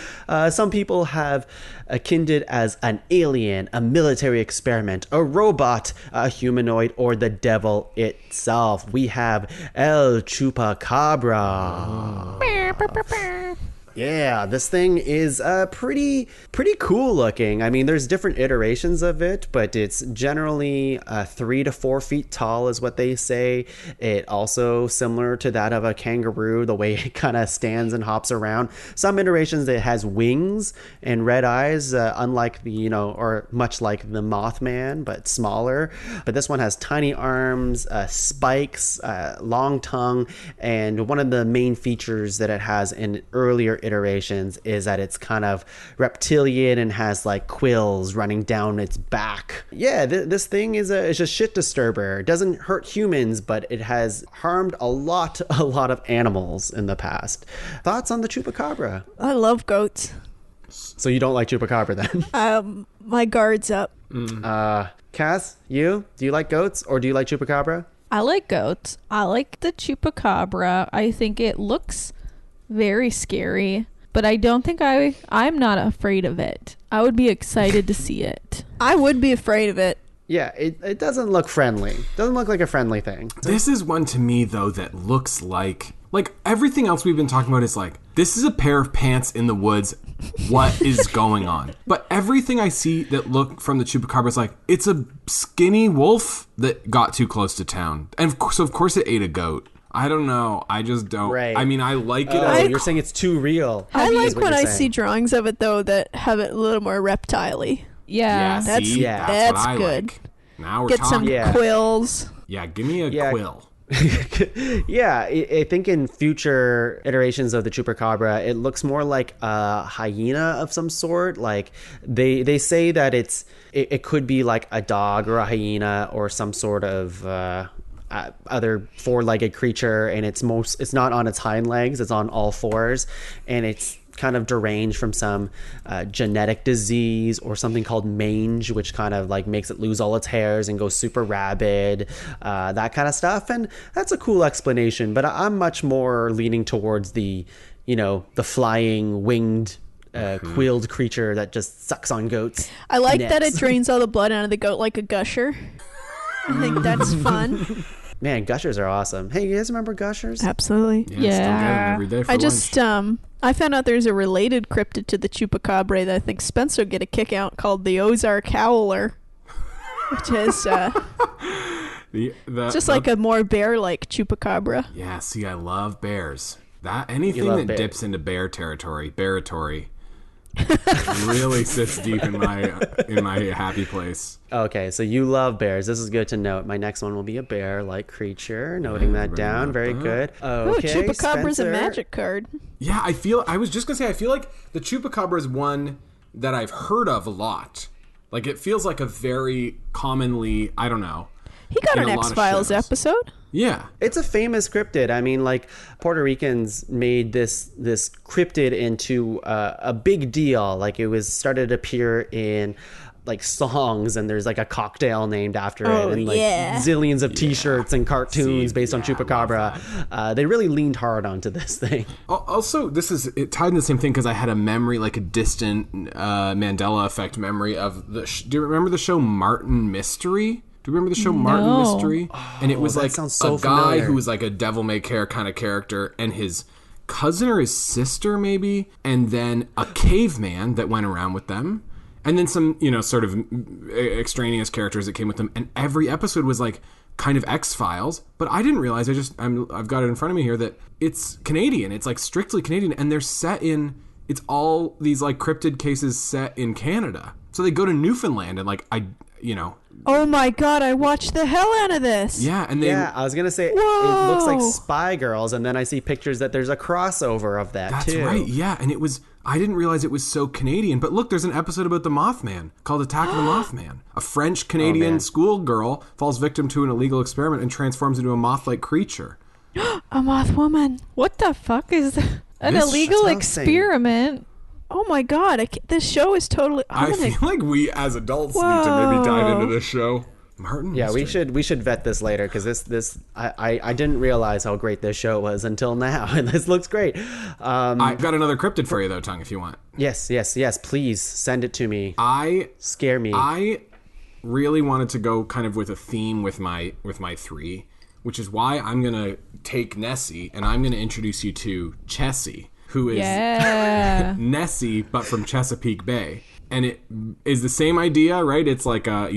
Some people have akined it as an alien, a military experiment, a robot, a humanoid, or the devil itself. We have El Chupacabra. Yeah, this thing is pretty cool looking. I mean, there's different iterations of it, but it's generally 3 to 4 feet tall is what they say. It also similar to that of a kangaroo, the way it kind of stands and hops around. Some iterations it has wings and red eyes, unlike the, or much like the Mothman, but smaller. But this one has tiny arms, spikes, long tongue, and one of the main features that it has in earlier iterations is that it's kind of reptilian and has like quills running down its back. Yeah, this thing is a shit disturber. It doesn't hurt humans, but it has harmed a lot of animals in the past. Thoughts on the Chupacabra? I love goats. So you don't like Chupacabra then? My guard's up. Cas, do you like goats or do you like Chupacabra? I like goats. I like the Chupacabra. I think it looks very scary, but I don't think I'm not afraid of it. I would be excited to see it. I would be afraid of it. Yeah, it doesn't look friendly. Doesn't look like a friendly thing. This is one to me, though, that looks like everything else we've been talking about is like, this is a pair of pants in the woods. What is going on? But everything I see that look from the Chupacabra is like, it's a skinny wolf that got too close to town. And of course it ate a goat. I don't know. I just don't. Right. I mean, I like it. You're saying it's too real. I like when I see drawings of it, though, that have it a little more reptile-y. Yeah. That's what good. Like. Now we're Get talking. some quills. Yeah, give me a quill. Yeah, I think in future iterations of the Chupacabra, it looks more like a hyena of some sort. Like they say that it could be like a dog or a hyena or some sort of other four-legged creature, and it's not on its hind legs, it's on all fours, and it's kind of deranged from some genetic disease or something called mange, which kind of like makes it lose all its hairs and go super rabid, that kind of stuff. And that's a cool explanation, but I'm much more leaning towards the flying winged quilled creature that just sucks on goats. I like that it drains all the blood out of the goat like a gusher. I think that's fun. Man, gushers are awesome. Hey, you guys remember gushers? Absolutely. Yeah. Still get them every day for lunch. I found out there's a related cryptid to the Chupacabra that I think Spencer would get a kick out called the Ozark Howler, which is just like a more bear-like Chupacabra. Yeah, see, I love bears. Anything that dips into bear territory, really sits deep in my happy place. Okay, so you love bears. This is good to note. My next one will be a bear-like creature. Noting that down. Very good. Okay, Chupacabra's a magic card. Yeah, I was just going to say, I feel like the Chupacabra is one that I've heard of a lot. Like, it feels like a very commonly, I don't know. He got an X-Files episode. Yeah. It's a famous cryptid. I mean, like, Puerto Ricans made this cryptid into a big deal. Like, it was started to appear in like songs, and there's like a cocktail named after it, and like zillions of t-shirts and cartoons based on Chupacabra. They really leaned hard onto this thing. Also, it tied in the same thing because I had a memory, like a distant Mandela effect memory of do you remember the show Martin Mystery? Do you remember the show Martin Mystery? And it was like a guy who was like a devil-may-care kind of character, and his cousin or his sister maybe, and then a caveman that went around with them, and then some, sort of extraneous characters that came with them. And every episode was like kind of X-Files, but I didn't realize, I've got it in front of me here, that it's Canadian. It's like strictly Canadian, and they're set in, it's all these like cryptid cases set in Canada. So they go to Newfoundland and Oh my god, I watched the hell out of this. yeah, and they Yeah, I was gonna say Whoa. it looks like Spy Girls, and then I see pictures that there's a crossover of that that's too. right. Yeah, and I didn't realize it was so Canadian. But look, there's an episode about the Mothman called Attack of the Mothman. A French-Canadian schoolgirl falls victim to an illegal experiment and transforms into a moth-like creature. A moth woman. What the fuck is that? An This- illegal That's what I'm saying. experiment? Oh my god, this show is totally... I feel like we as adults need to maybe dive into this show. Martin, Yeah, we should vet this later because this I didn't realize how great this show was until now, and this looks great. I've got another cryptid for you though, Tuong, if you want. Yes, please send it to me. Scare me. I really wanted to go kind of with a theme with my three, which is why I'm gonna take Nessie and I'm gonna introduce you to Chessie, who is Nessie but from Chesapeake Bay. And it is the same idea, right? It's like a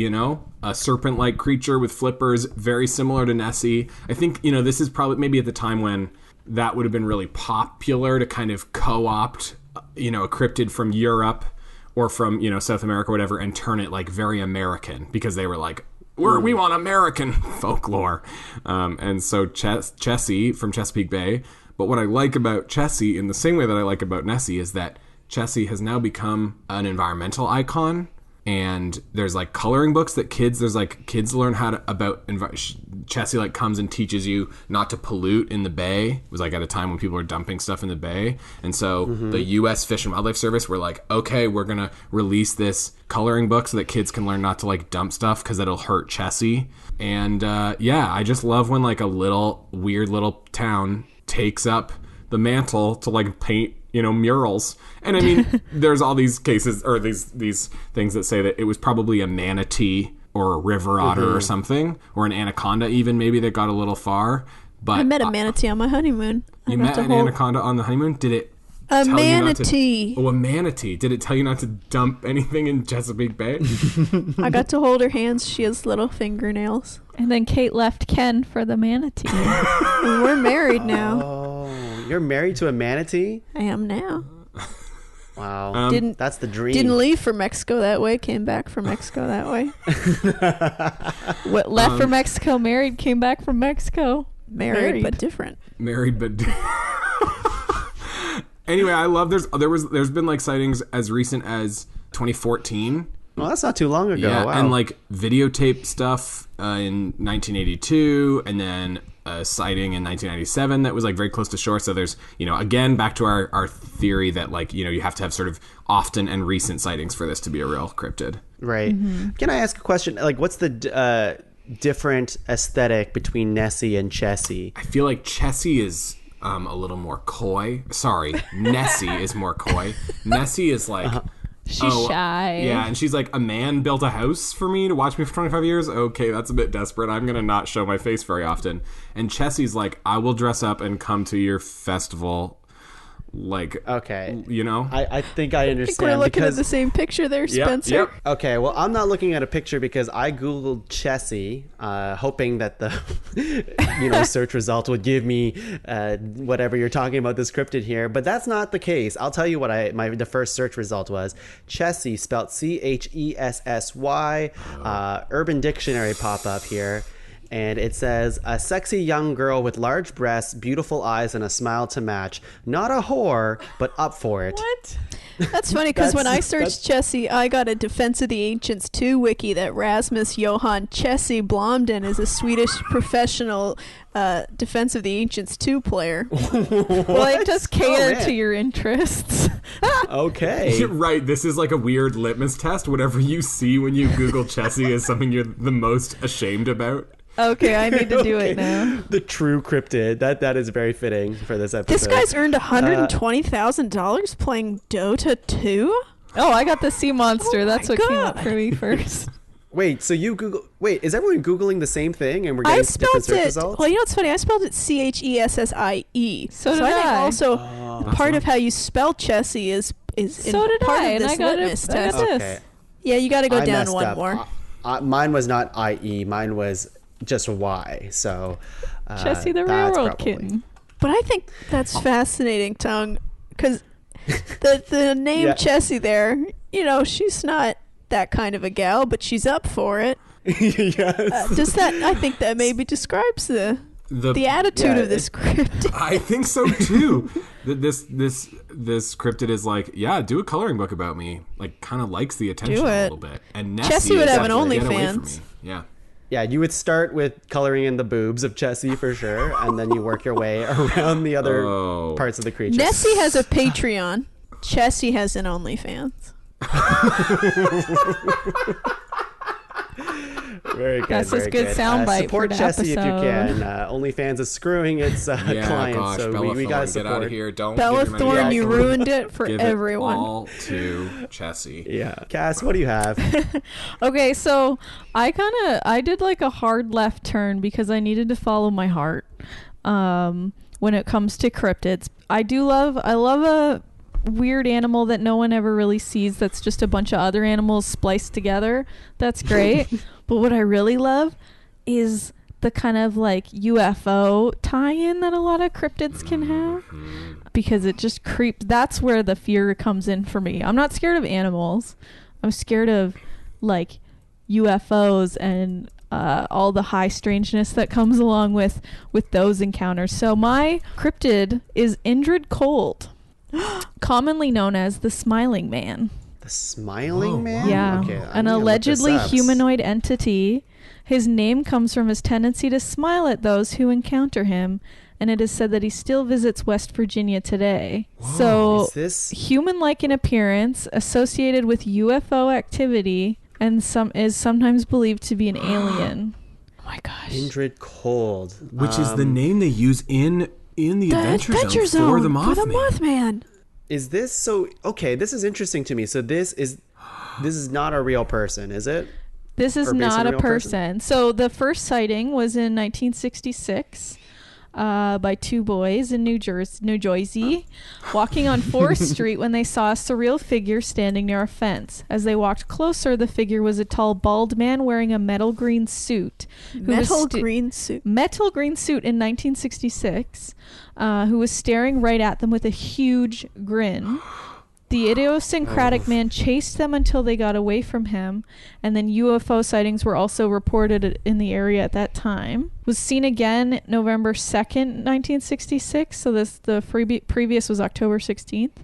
serpent-like creature with flippers, very similar to Nessie. I think, this is probably maybe at the time when that would have been really popular to kind of co-opt, a cryptid from Europe or from, South America or whatever, and turn it like very American because they were like, we want American folklore. And so Chessie from Chesapeake Bay. But what I like about Chessie, in the same way that I like about Nessie, is that Chessie has now become an environmental icon, and there's like coloring books that kids learn how to Chessie like comes and teaches you not to pollute in the bay. It was like at a time when people were dumping stuff in the bay, and so the U.S. Fish and Wildlife Service were like, okay, we're gonna release this coloring book so that kids can learn not to like dump stuff because that'll hurt Chessie. And I just love when like a weird little town takes up the mantle to like paint murals. And I mean, there's all these cases or these things that say that it was probably a manatee or a river otter or something, or an anaconda even, maybe that got a little far. But I met a manatee on my honeymoon. You met an anaconda on the honeymoon? Did it A tell manatee. You not to, a manatee. Did it tell you not to dump anything in Chesapeake Bay? I got to hold her hands. She has little fingernails. And then Kate left Ken for the manatee. And we're married now. Oh, you're married to a manatee? I am now. Wow. That's the dream. Didn't leave for Mexico that way. Came back from Mexico that way. What left for Mexico, married, came back from Mexico. Married but different. Married but anyway, I love there's been like sightings as recent as 2014. Well, that's not too long ago. Yeah, wow. and like videotape stuff in 1982, and then a sighting in 1997 that was like very close to shore. So there's, again, back to our theory that like, you have to have sort of often and recent sightings for this to be a real cryptid. Right. Mm-hmm. Can I ask a question? Like, what's the different aesthetic between Nessie and Chessie? I feel like Chessie is a little more coy. Sorry, Nessie is more coy. Nessie is like... She's shy. Yeah, and she's like, a man built a house for me to watch me for 25 years? Okay, that's a bit desperate. I'm going to not show my face very often. And Chessie's like, I will dress up and come to your festival. Like, okay. I think I understand. I think we're looking at the same picture there, Spencer. Yep. Okay, well, I'm not looking at a picture because I Googled Chessie, hoping that the search result would give me whatever you're talking about, this cryptid here, but that's not the case. I'll tell you what the first search result was. Chessie, spelled Chessy. Urban Dictionary pop up here. And it says, a sexy young girl with large breasts, beautiful eyes, and a smile to match. Not a whore, but up for it. What? That's funny because when I searched Chessie, I got a Defense of the Ancients 2 wiki that Rasmus Johan Chessie Blomden is a Swedish professional Defense of the Ancients 2 player. Well, it does cater to your interests. Okay. Right, this is like a weird litmus test. Whatever you see when you Google Chessie is something you're the most ashamed about. Okay, I need to do it now. The true cryptid. That is very fitting for this episode. This guy's earned $120,000 playing Dota 2? Oh, I got the sea monster. Oh That's what came up God. for me first. Wait, so you Google... Wait, is everyone Googling the same thing and we're getting I different spelled search it. results? Well, you know what's funny? I spelled it Chessie. So did I think I. also part of how you spell Chessie is So did part I, of and this I got litmus it. I got test. this. Okay. Yeah, you got to go I down messed one up. more. Mine was not IE. Mine was just Y. So Chessie the that's railroad probably- kitten. But I think that's fascinating, Tuong, because the name Yeah. Chessie there, she's not that kind of a gal, but she's up for it. Yes. Does that? I think that maybe describes the attitude of this cryptid. I think so too. This cryptid is like, yeah, do a coloring book about me. Like, kind of likes the attention a little bit. And Chessie would have an definitely, "Get away from OnlyFans. me." Yeah. Yeah, you would start with coloring in the boobs of Chessie for sure, and then you work your way around the other parts of the creature. Nessie has a Patreon. Chessie has an OnlyFans. Very good. That's very a good soundbite Support for the Chessie if you episode. can. OnlyFans is screwing its clients, gosh, so Bella we gotta Thorne, support. get out of here. Don't Bella give your money Thorne, back. you ruined it for Give everyone. it all to Chessie. Yeah, Cass, what do you have? Okay, so I did like a hard left turn because I needed to follow my heart when it comes to cryptids. I love a weird animal that no one ever really sees, that's just a bunch of other animals spliced together. That's great. But what I really love is the kind of like UFO tie-in that a lot of cryptids can have, because it just creeps. That's where the fear comes in for me. I'm not scared of animals. I'm scared of like UFOs and all the high strangeness that comes along with those encounters. So my cryptid is Indrid Cold, commonly known as the Smiling Man. The Smiling Man? Yeah, Okay, an allegedly humanoid entity. His name comes from his tendency to smile at those who encounter him, and it is said that he still visits West Virginia today. So, Is this human-like in appearance, associated with UFO activity, and is sometimes believed to be an alien. Oh my gosh. Indrid Cold? Which is the name they use in the Adventure Zone for the Mothman. Is this so? Okay, this is interesting to me. So this is not a real person, is it? This is Or based on not a a real person? person. So the first sighting was in 1966 by two boys in New Jersey, walking on 4th Street when they saw a surreal figure standing near a fence. As they walked closer, the figure was a tall, bald man wearing a metal green suit. Metal green suit in 1966, who was staring right at them with a huge grin. The idiosyncratic man chased them until they got away from him, and then UFO sightings were also reported in the area at that time. Was seen again November 2nd, 1966, so the previous was October 16th,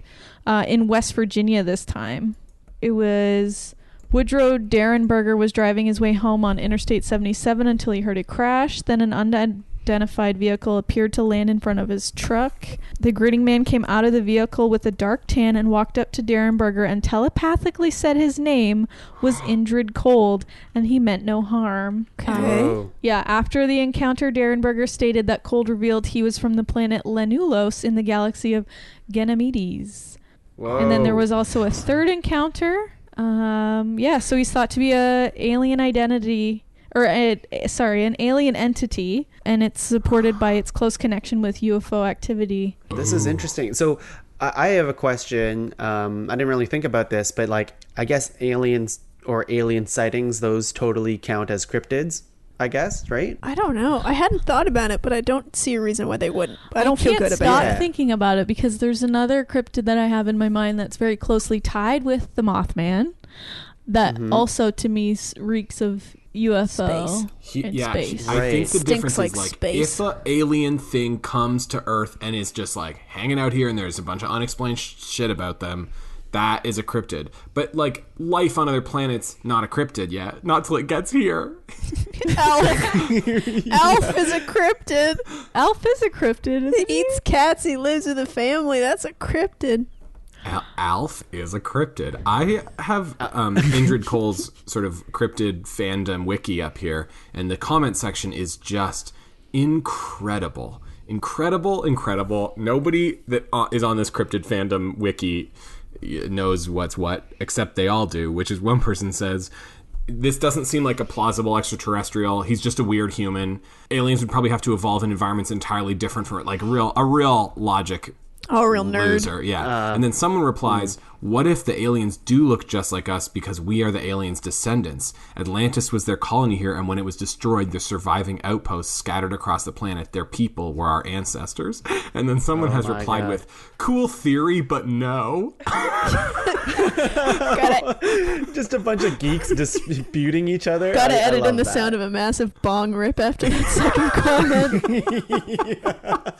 in West Virginia this time. It was Woodrow Derenberger was driving his way home on Interstate 77 until he heard a crash. Then an unidentified vehicle appeared to land in front of his truck. The grinning man came out of the vehicle with a dark tan and walked up to Derenberger and telepathically said his name was Indrid Cold and he meant no harm. Whoa. Yeah, after the encounter, Derenberger stated that Cold revealed he was from the planet Lenulos in the galaxy of Ganymedes. Whoa. And then there was also a third encounter. So he's thought to be an alien entity, and it's supported by its close connection with UFO activity. This is interesting. So I have a question. I didn't really think about this, but like, I guess aliens or alien sightings, those totally count as cryptids, I guess, right? I don't know. I hadn't thought about it, but I don't see a reason why they wouldn't. I don't feel good about stop it. it. thinking about it because there's another cryptid that I have in my mind that's very closely tied with the Mothman that also to me reeks of UFO and space. I think the Stinks difference like is like space. if an alien thing comes to Earth and is just like hanging out here and there's a bunch of unexplained shit about them, that is a cryptid. But like life on other planets, not a cryptid yet. Not till it gets here. Alf is a cryptid. Alf is a cryptid. He eats cats. He lives with a family. That's a cryptid. Alf is a cryptid. I have Indrid Cole's sort of cryptid fandom wiki up here, and the comment section is just incredible. Incredible. Nobody that is on this cryptid fandom wiki knows what's what, except they all do, which is one person says, this doesn't seem like a plausible extraterrestrial. He's just a weird human. Aliens would probably have to evolve in environments entirely different from it, like a real logic Oh, real nerd. loser, yeah. And then someone replies, What if the aliens do look just like us because we are the aliens' descendants? Atlantis was their colony here, and when it was destroyed, the surviving outposts scattered across the planet, their people were our ancestors. And then someone has replied with, cool theory, but no. Got it. Just a bunch of geeks disputing each other. Gotta I edit love in the that. sound of a massive bong rip after that second comment. Yeah.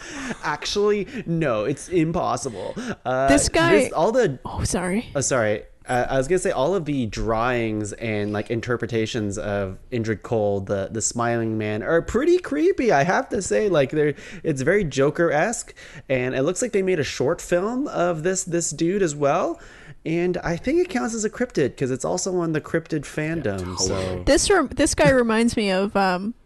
Actually, no, it's impossible. This guy- all the Oh, sorry. sorry. I was gonna say all of the drawings and like interpretations of Indrid Cold, the smiling man, are pretty creepy. I have to say, like it's very Joker-esque, and it looks like they made a short film of this dude as well. And I think it counts as a cryptid because it's also on the cryptid fandom. So This guy reminds me of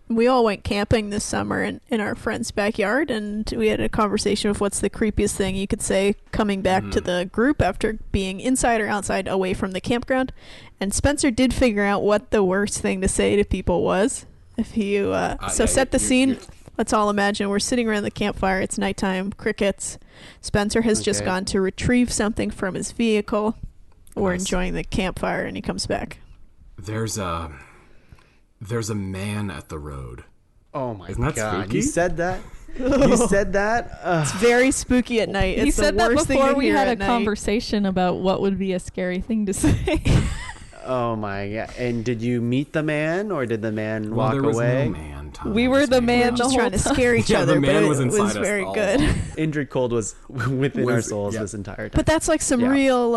we all went camping this summer in our friend's backyard, and we had a conversation of what's the creepiest thing you could say coming back to the group after being inside or outside away from the campground. And Spencer did figure out what the worst thing to say to people was. If you set the scene. Let's all imagine we're sitting around the campfire. It's nighttime, crickets. Spencer has just gone to retrieve something from his vehicle. We're enjoying the campfire, and he comes back. There's a man at the road. oh my Isn't that god, spooky? you said that. You said that. It's very spooky at night. He It's said the that worst thing before to we hear had a at night. conversation about what would be a scary thing to say. Oh my god! And did you meet the man, or did the man Well, walk there was away? no man. Tom. We were the man the Just whole trying to time. scare each Yeah, the other, man but was it inside was us very all good. along. Indrid Cold was within our Was- souls yeah. this entire time. But that's like some Yeah. real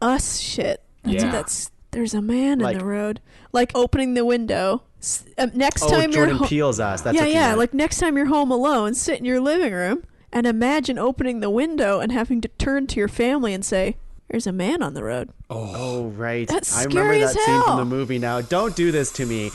us shit. Yeah. There's a man Like- in the road. Like opening the window. Next oh, time Jordan you're Peele's us. That's what you yeah. meant. Like next time you're home alone, sit in your living room and imagine opening the window and having to turn to your family and say, "There's a man on the road." Oh right, That's I remember scary that as scene from hell. the movie. Now, don't do this to me.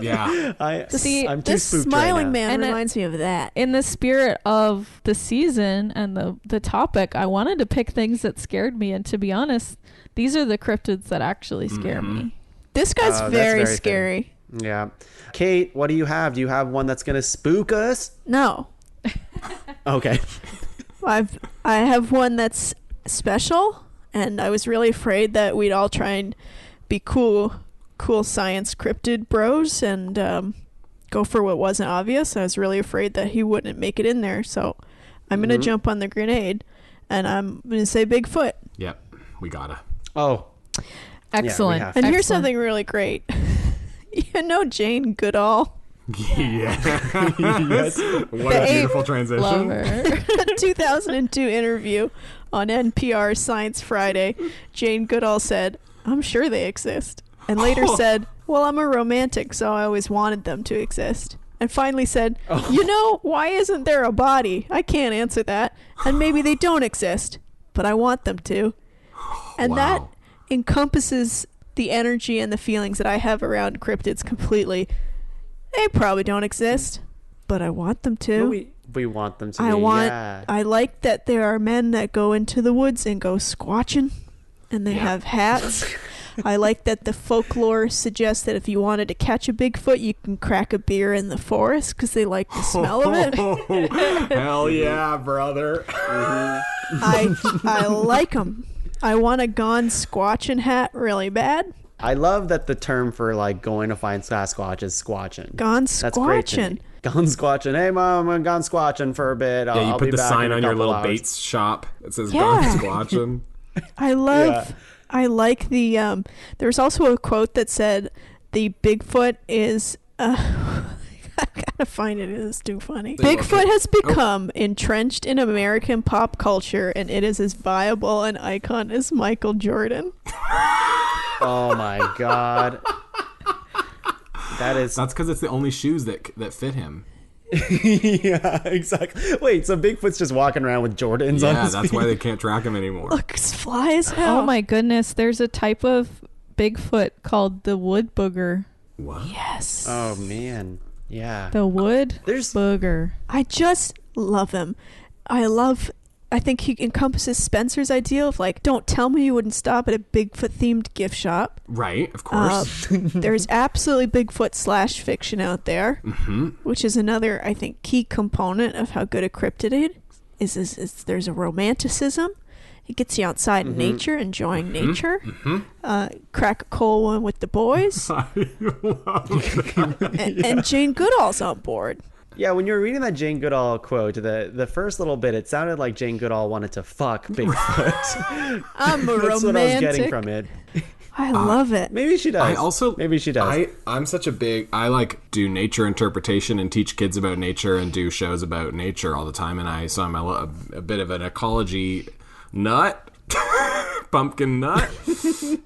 Yeah. I'm too This spooked smiling right now. man And reminds me of that. In the spirit of the season and the topic, I wanted to pick things that scared me. And to be honest, these are the cryptids that actually scare me. This guy's Oh, that's very very scary. Yeah, Kate, what do you have? Do you have one that's gonna spook us? No. Okay. I have one that's special, and I was really afraid that we'd all try and be cool science cryptid bros and go for what wasn't obvious. I was really afraid that he wouldn't make it in there, so I'm gonna jump on the grenade, and I'm gonna say Bigfoot. Yep. We gotta. Oh, Excellent. have And here's Excellent. something really great. You know Jane Goodall? Yeah. yes. What a beautiful transition. Love her. A 2002 interview on NPR Science Friday, Jane Goodall said, "I'm sure they exist," and later said, "Well, I'm a romantic, so I always wanted them to exist." And finally said, "You know, why isn't there a body? I can't answer that. And maybe they don't exist, but I want them to." And that Wow. encompasses the energy and the feelings that I have around cryptids completely. They probably don't exist, but I want them to. We want them to. I like that there are men that go into the woods and go squatching, and they have hats. I like that the folklore suggests that if you wanted to catch a Bigfoot, you can crack a beer in the forest because they like the smell of it. Hell yeah, brother. I like them. I want a gone squatching hat really bad. I love that the term for like going to find Sasquatch is squatching. Gone That's great to squatching. me. Gone squatching. Hey mom, I'm gone squatching for a bit. Yeah, you I'll put be the back sign in a on your couple little hours. Bates shop that says Yeah. Gone Squatchin'. I love. Yeah. I like the. There's also a quote that said, "The Bigfoot is." I gotta find it. It is too funny. Bigfoot has become entrenched in American pop culture, and it is as viable an icon as Michael Jordan. Oh my god. That's That's because it's the only shoes that fit him. yeah, exactly. Wait, so Bigfoot's just walking around with Jordans on Yeah, his that's feet? why they can't track him anymore. Looks fly as hell. Oh my goodness, there's a type of Bigfoot called the wood booger. What? Yes. Oh man. Yeah. The wood There's booger. I just love him. I think he encompasses Spencer's idea of like, don't tell me you wouldn't stop at a Bigfoot themed gift shop. Right, of course. There's absolutely Bigfoot / fiction out there, which is another, I think, key component of how good a cryptid is there's a romanticism It gets you outside in nature, enjoying nature. Mm-hmm. Crack a cold one with the boys. and Jane Goodall's on board. Yeah, when you were reading that Jane Goodall quote, the first little bit, it sounded like Jane Goodall wanted to fuck Bigfoot. I'm a That's romantic. what I was getting from it. I love it. Maybe she does. Maybe she does. I'm such a big. I like do nature interpretation and teach kids about nature and do shows about nature all the time. And I'm a bit of an ecology nut, pumpkin nut,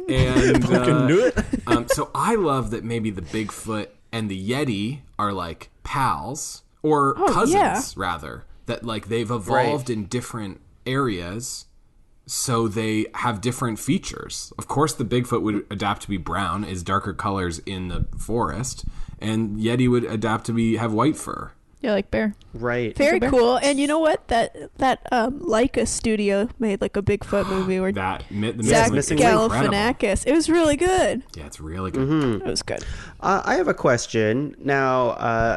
and Pumpkin nut. So I love that maybe the Bigfoot and the Yeti are like pals or cousins, rather. That like they've evolved in different areas. So they have different features. Of course, the Bigfoot would adapt to be brown, is darker colors in the forest, and Yeti would adapt to have white fur. Yeah, like bear. Right. Very cool. And you know what? That Leica studio made like a Bigfoot movie where The Zach Missing Galifianakis. It was really good. Yeah, it's really good. It was good. I have a question. Now,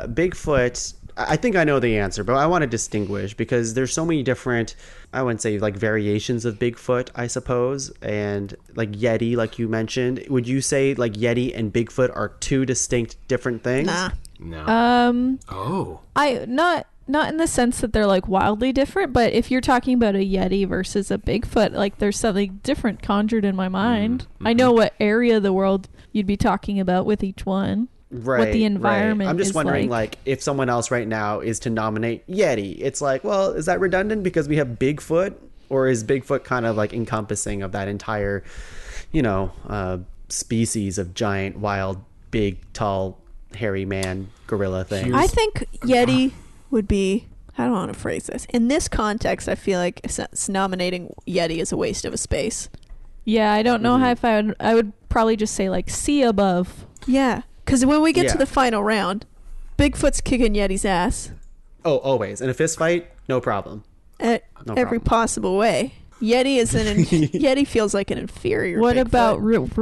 Bigfoot, I think I know the answer, but I want to distinguish because there's so many different, I wouldn't say like variations of Bigfoot, I suppose, and like Yeti, like you mentioned. Would you say like Yeti and Bigfoot are two distinct different things? Nah. No. Not in the sense that they're like wildly different, but if you're talking about a Yeti versus a Bigfoot, like there's something different conjured in my mind. I know what area of the world you'd be talking about with each one. Right, what the environment I'm just is wondering, like, if someone else right now is to nominate Yeti, it's like, well, is that redundant because we have Bigfoot, or is Bigfoot kind of like encompassing of that entire, species of giant, wild, big, tall, hairy man, gorilla thing? I think Yeti would be, how do I want to phrase this? In this context, I feel like nominating Yeti is a waste of a space. Yeah, I don't know how if I would probably just say like sea above. Yeah. Because when we get to the final round, Bigfoot's kicking Yeti's ass. Oh, always. In a fist fight, no problem. Every possible way. Yeti is Yeti feels like an inferior What Bigfoot about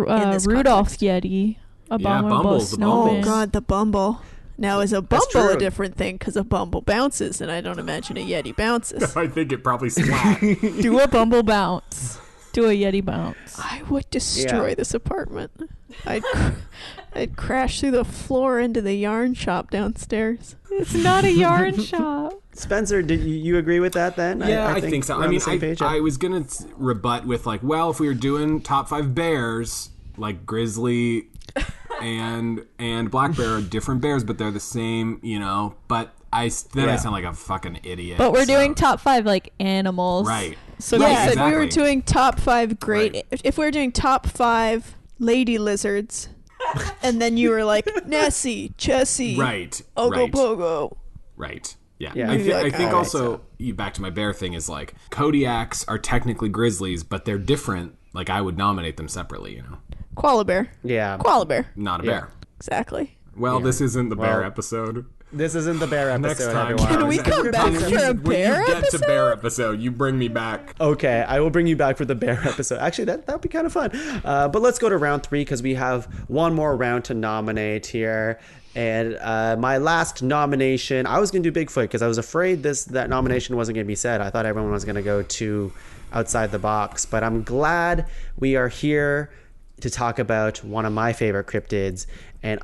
in this Rudolph's context. Yeti? Bumble's the snowman. Oh, God, the Bumble. Now, is a That's Bumble a true. different thing? Because a Bumble bounces, and I don't imagine a Yeti bounces. I think it probably splat. Do a Bumble bounce. Do a Yeti bounce. I would destroy this apartment. I'd crash through the floor into the yarn shop downstairs. It's not a yarn shop. Spencer, did you agree with that then? Yeah, I think so. we're I on mean, the same page. I was going to rebut with like, well, if we were doing top 5 bears, like grizzly and black bear are different bears, but they're the same, but I sound like a fucking idiot. But we're doing top 5 like animals. Right. So Yeah, we if said we were doing top 5 great... Right. If we were doing top 5 lady lizards, and then you were like, Nessie, Chessie, Right. Ogopogo. Right. Yeah. Yeah. I Like, think all also, back to my bear thing, is like Kodiaks are technically grizzlies, but they're different. Like I would nominate them separately, Koala bear. Yeah. Koala bear. Not a Yeah. bear. Exactly. Well, this isn't the bear Well, episode. This isn't the bear episode, Next time. everyone. Can we come back for a When bear you get episode? to bear episode, you bring me back. Okay, I will bring you back for the bear episode. Actually, that'd be kind of fun. But let's go to round 3 because we have one more round to nominate here. And my last nomination, I was going to do Bigfoot because I was afraid that nomination wasn't going to be said. I thought everyone was going to go too outside the box. But I'm glad we are here to talk about one of my favorite cryptids. And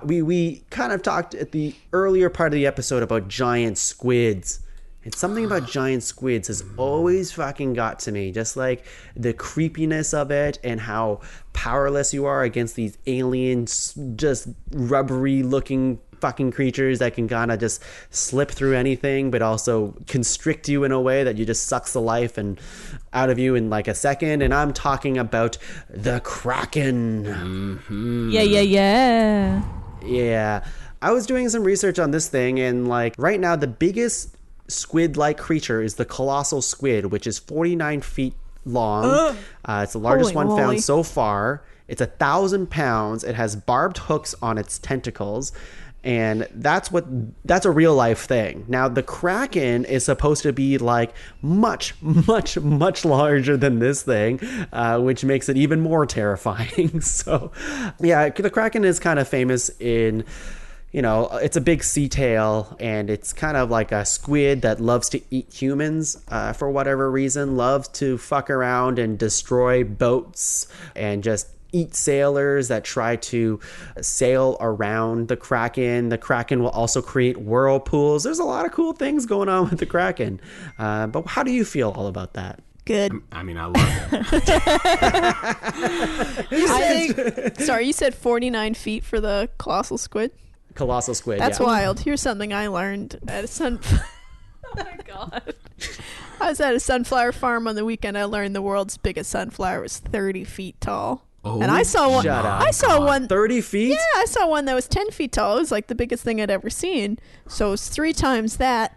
we kind of talked at the earlier part of the episode about giant squids. And something about giant squids has always fucking got to me. Just like the creepiness of it and how powerless you are against these alien, just rubbery looking fucking creatures that can kind of just slip through anything, but also constrict you in a way that you just sucks the life and out of you in like a second. And I'm talking about the Kraken. Mm-hmm. Yeah. Yeah. I was doing some research on this thing, and like right now the biggest squid-like creature is the colossal squid, which is 49 feet long. It's the largest Holy one moly. found so far. It's 1,000 pounds. It has barbed hooks on its tentacles. And that's a real life thing. Now, the Kraken is supposed to be like much, much, much larger than this thing, which makes it even more terrifying. So, yeah, the Kraken is kind of famous in, it's a big sea tail, and it's kind of like a squid that loves to eat humans for whatever reason, loves to fuck around and destroy boats and just eat sailors that try to sail around the Kraken. The Kraken will also create whirlpools. There's a lot of cool things going on with the Kraken. But how do you feel all about that? Good. I mean, I love it. Sorry, you said 49 feet for the colossal squid? Colossal squid, That's yeah. wild. Here's something I learned at a oh my god. I was at a sunflower farm on the weekend. I learned the world's biggest sunflower was 30 feet tall. Oh, and I saw one. shut up. I saw one 30 feet? Yeah, I saw one that was 10 feet tall. It was like the biggest thing I'd ever seen. So it was 3 times that,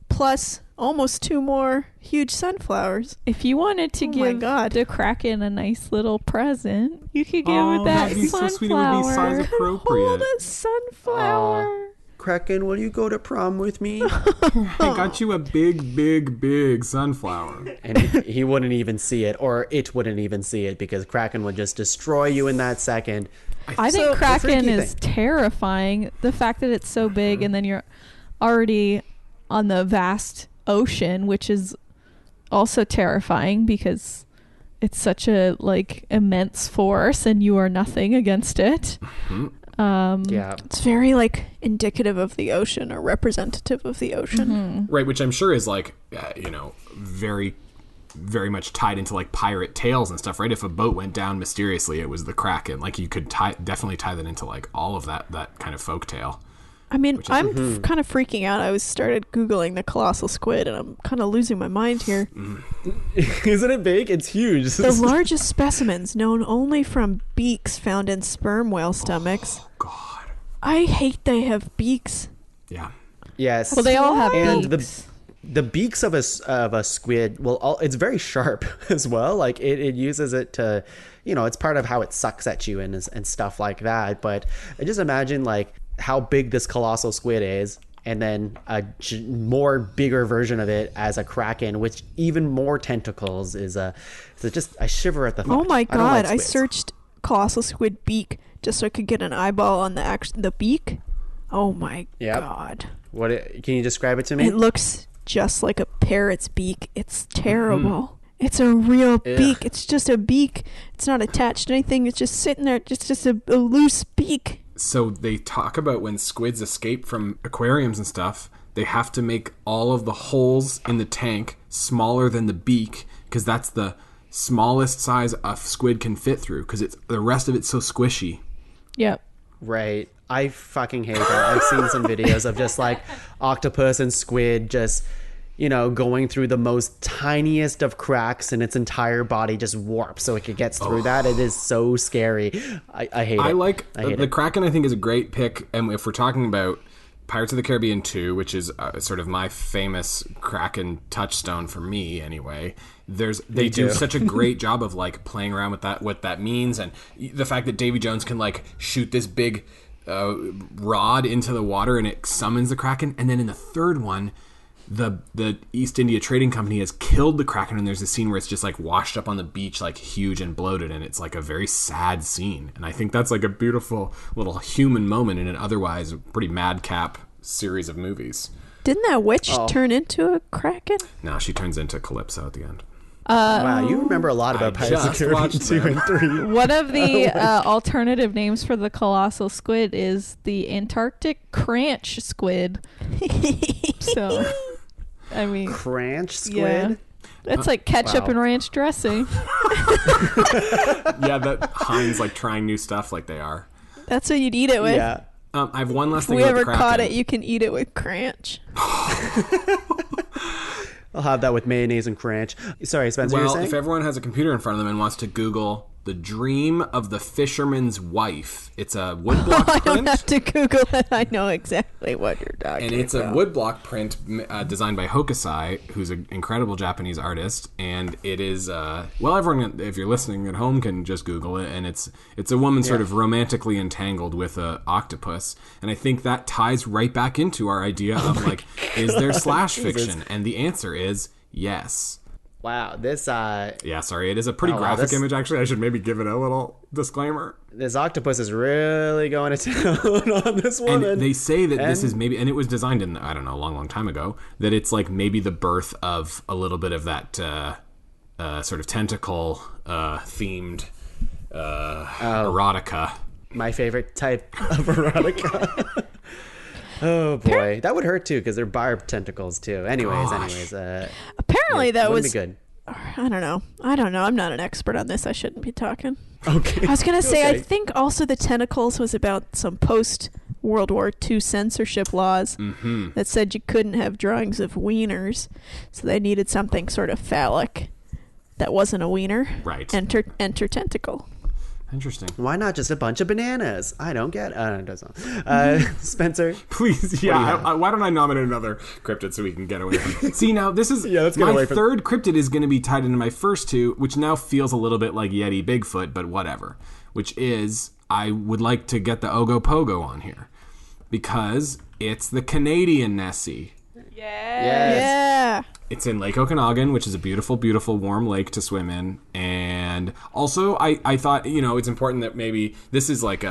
plus almost 2 more huge sunflowers. If you wanted to Oh my give God. the Kraken a nice little present, you could give Oh, it that that'd be so sunflower. sweet. It would be size Hold appropriate. a sunflower. Kraken, will you go to prom with me? I got you a big, big, big sunflower. And he wouldn't even see it, or it wouldn't even see it, because Kraken would just destroy you in that second. I think So, the Kraken freaky is thing- terrifying. The fact that it's so big and then you're already on the vast ocean, which is also terrifying because it's such a immense force and you are nothing against it. Yeah. It's very indicative of the ocean or representative of the ocean. Right, which I'm sure is very, very much tied into pirate tales and stuff, right? If a boat went down mysteriously, it was the Kraken. You could definitely tie that into all of that kind of folk tale. I mean, I'm kind of freaking out. I started Googling the colossal squid, and I'm kind of losing my mind here. Isn't it big? It's huge. The largest specimens known only from beaks found in sperm whale stomachs. Oh, God. I hate they have beaks. Yeah. Yes. Well, they all have and beaks. the beaks of a squid it's very sharp as well. It uses it to, it's part of how it sucks at you and stuff like that. But I just imagine how big this colossal squid is, and then a more bigger version of it as a Kraken, which even more tentacles is I shiver at the thought. Oh my I don't god! like I squids. searched colossal squid beak just so I could get an eyeball on the beak. Oh my Yep. god! Can you describe it to me? It looks just like a parrot's beak. It's terrible. It's a real beak. It's just a beak. It's not attached to anything. It's just sitting there. It's just a loose beak. So they talk about when squids escape from aquariums and stuff, they have to make all of the holes in the tank smaller than the beak, because that's the smallest size a squid can fit through, because the rest of it's so squishy. Yep. Right. I fucking hate that. I've seen some videos of just octopus and squid just, going through the most tiniest of cracks, and its entire body just warps so it gets through that. It is so scary. I hate it. I hate the it. Kraken. I think is a great pick, and if we're talking about Pirates of the Caribbean 2, which is sort of my famous Kraken touchstone for me anyway, they do such a great job of playing around with what that means, and the fact that Davy Jones can shoot this big rod into the water and it summons the Kraken, and then in the third one, the East India Trading Company has killed the Kraken, and there's a scene where it's just washed up on the beach huge and bloated, and it's a very sad scene, and I think that's a beautiful little human moment in an otherwise pretty madcap series of movies. Didn't that witch turn into a kraken? No, she turns into Calypso at the end. Wow, you remember a lot about I Pirates of the just Caribbean watched 2 them. and 3. One of the alternative names for the colossal squid is the Antarctic cranch squid. So, I mean, Cranch squid? yeah. That's like ketchup Wow. and ranch dressing. Yeah, that Heinz trying new stuff they are. That's what you'd eat it with. Yeah. I have one last If thing we about ever the Kraken. caught it, you can eat it with cranch. I'll have that with mayonnaise and cranch. Sorry, Spencer, you were Well, saying? if everyone has a computer in front of them and wants to Google "The Dream of the Fisherman's Wife," it's a woodblock I don't print. have to Google it. I know exactly what you're talking And it's about. a woodblock print designed by Hokusai, who's an incredible Japanese artist. And it is, everyone, if you're listening at home, can just Google it. And it's a woman sort of romantically entangled with a octopus. And I think that ties right back into our idea of is there slash fiction? And the answer is yes. Wow, this Yeah, sorry, it is a pretty Oh, wow, graphic this- image. Actually, I should maybe give it a little disclaimer. this octopus is really going to town on this woman. And they say that this And- is maybe, and it was designed in, I don't know, a long, long time ago, that it's like maybe the birth of a little bit of that sort of tentacle themed erotica. My favorite type of erotica. Oh boy, that would hurt too because they're barbed tentacles too. Anyways, Apparently, that wouldn't was. be good. I don't know. I'm not an expert on this. I shouldn't be talking. Okay. I was gonna say, Okay. I think also the tentacles was about some post World War II censorship laws that said you couldn't have drawings of wieners, so they needed something sort of phallic that wasn't a wiener. Right. Enter tentacle. Interesting. Why not just a bunch of bananas? I don't get. It doesn't. Spencer. Please, yeah. Why don't I nominate another cryptid so we can get away from it? See, now this is let's get my away from- third cryptid is going to be tied into my first two, which now feels a little bit like Yeti Bigfoot, but whatever. Which is, I would like to get the Ogopogo on here because it's the Canadian Nessie. Yes. Yeah. It's in Lake Okanagan, which is a beautiful, beautiful, warm lake to swim in. And also, I thought, it's important that maybe this is like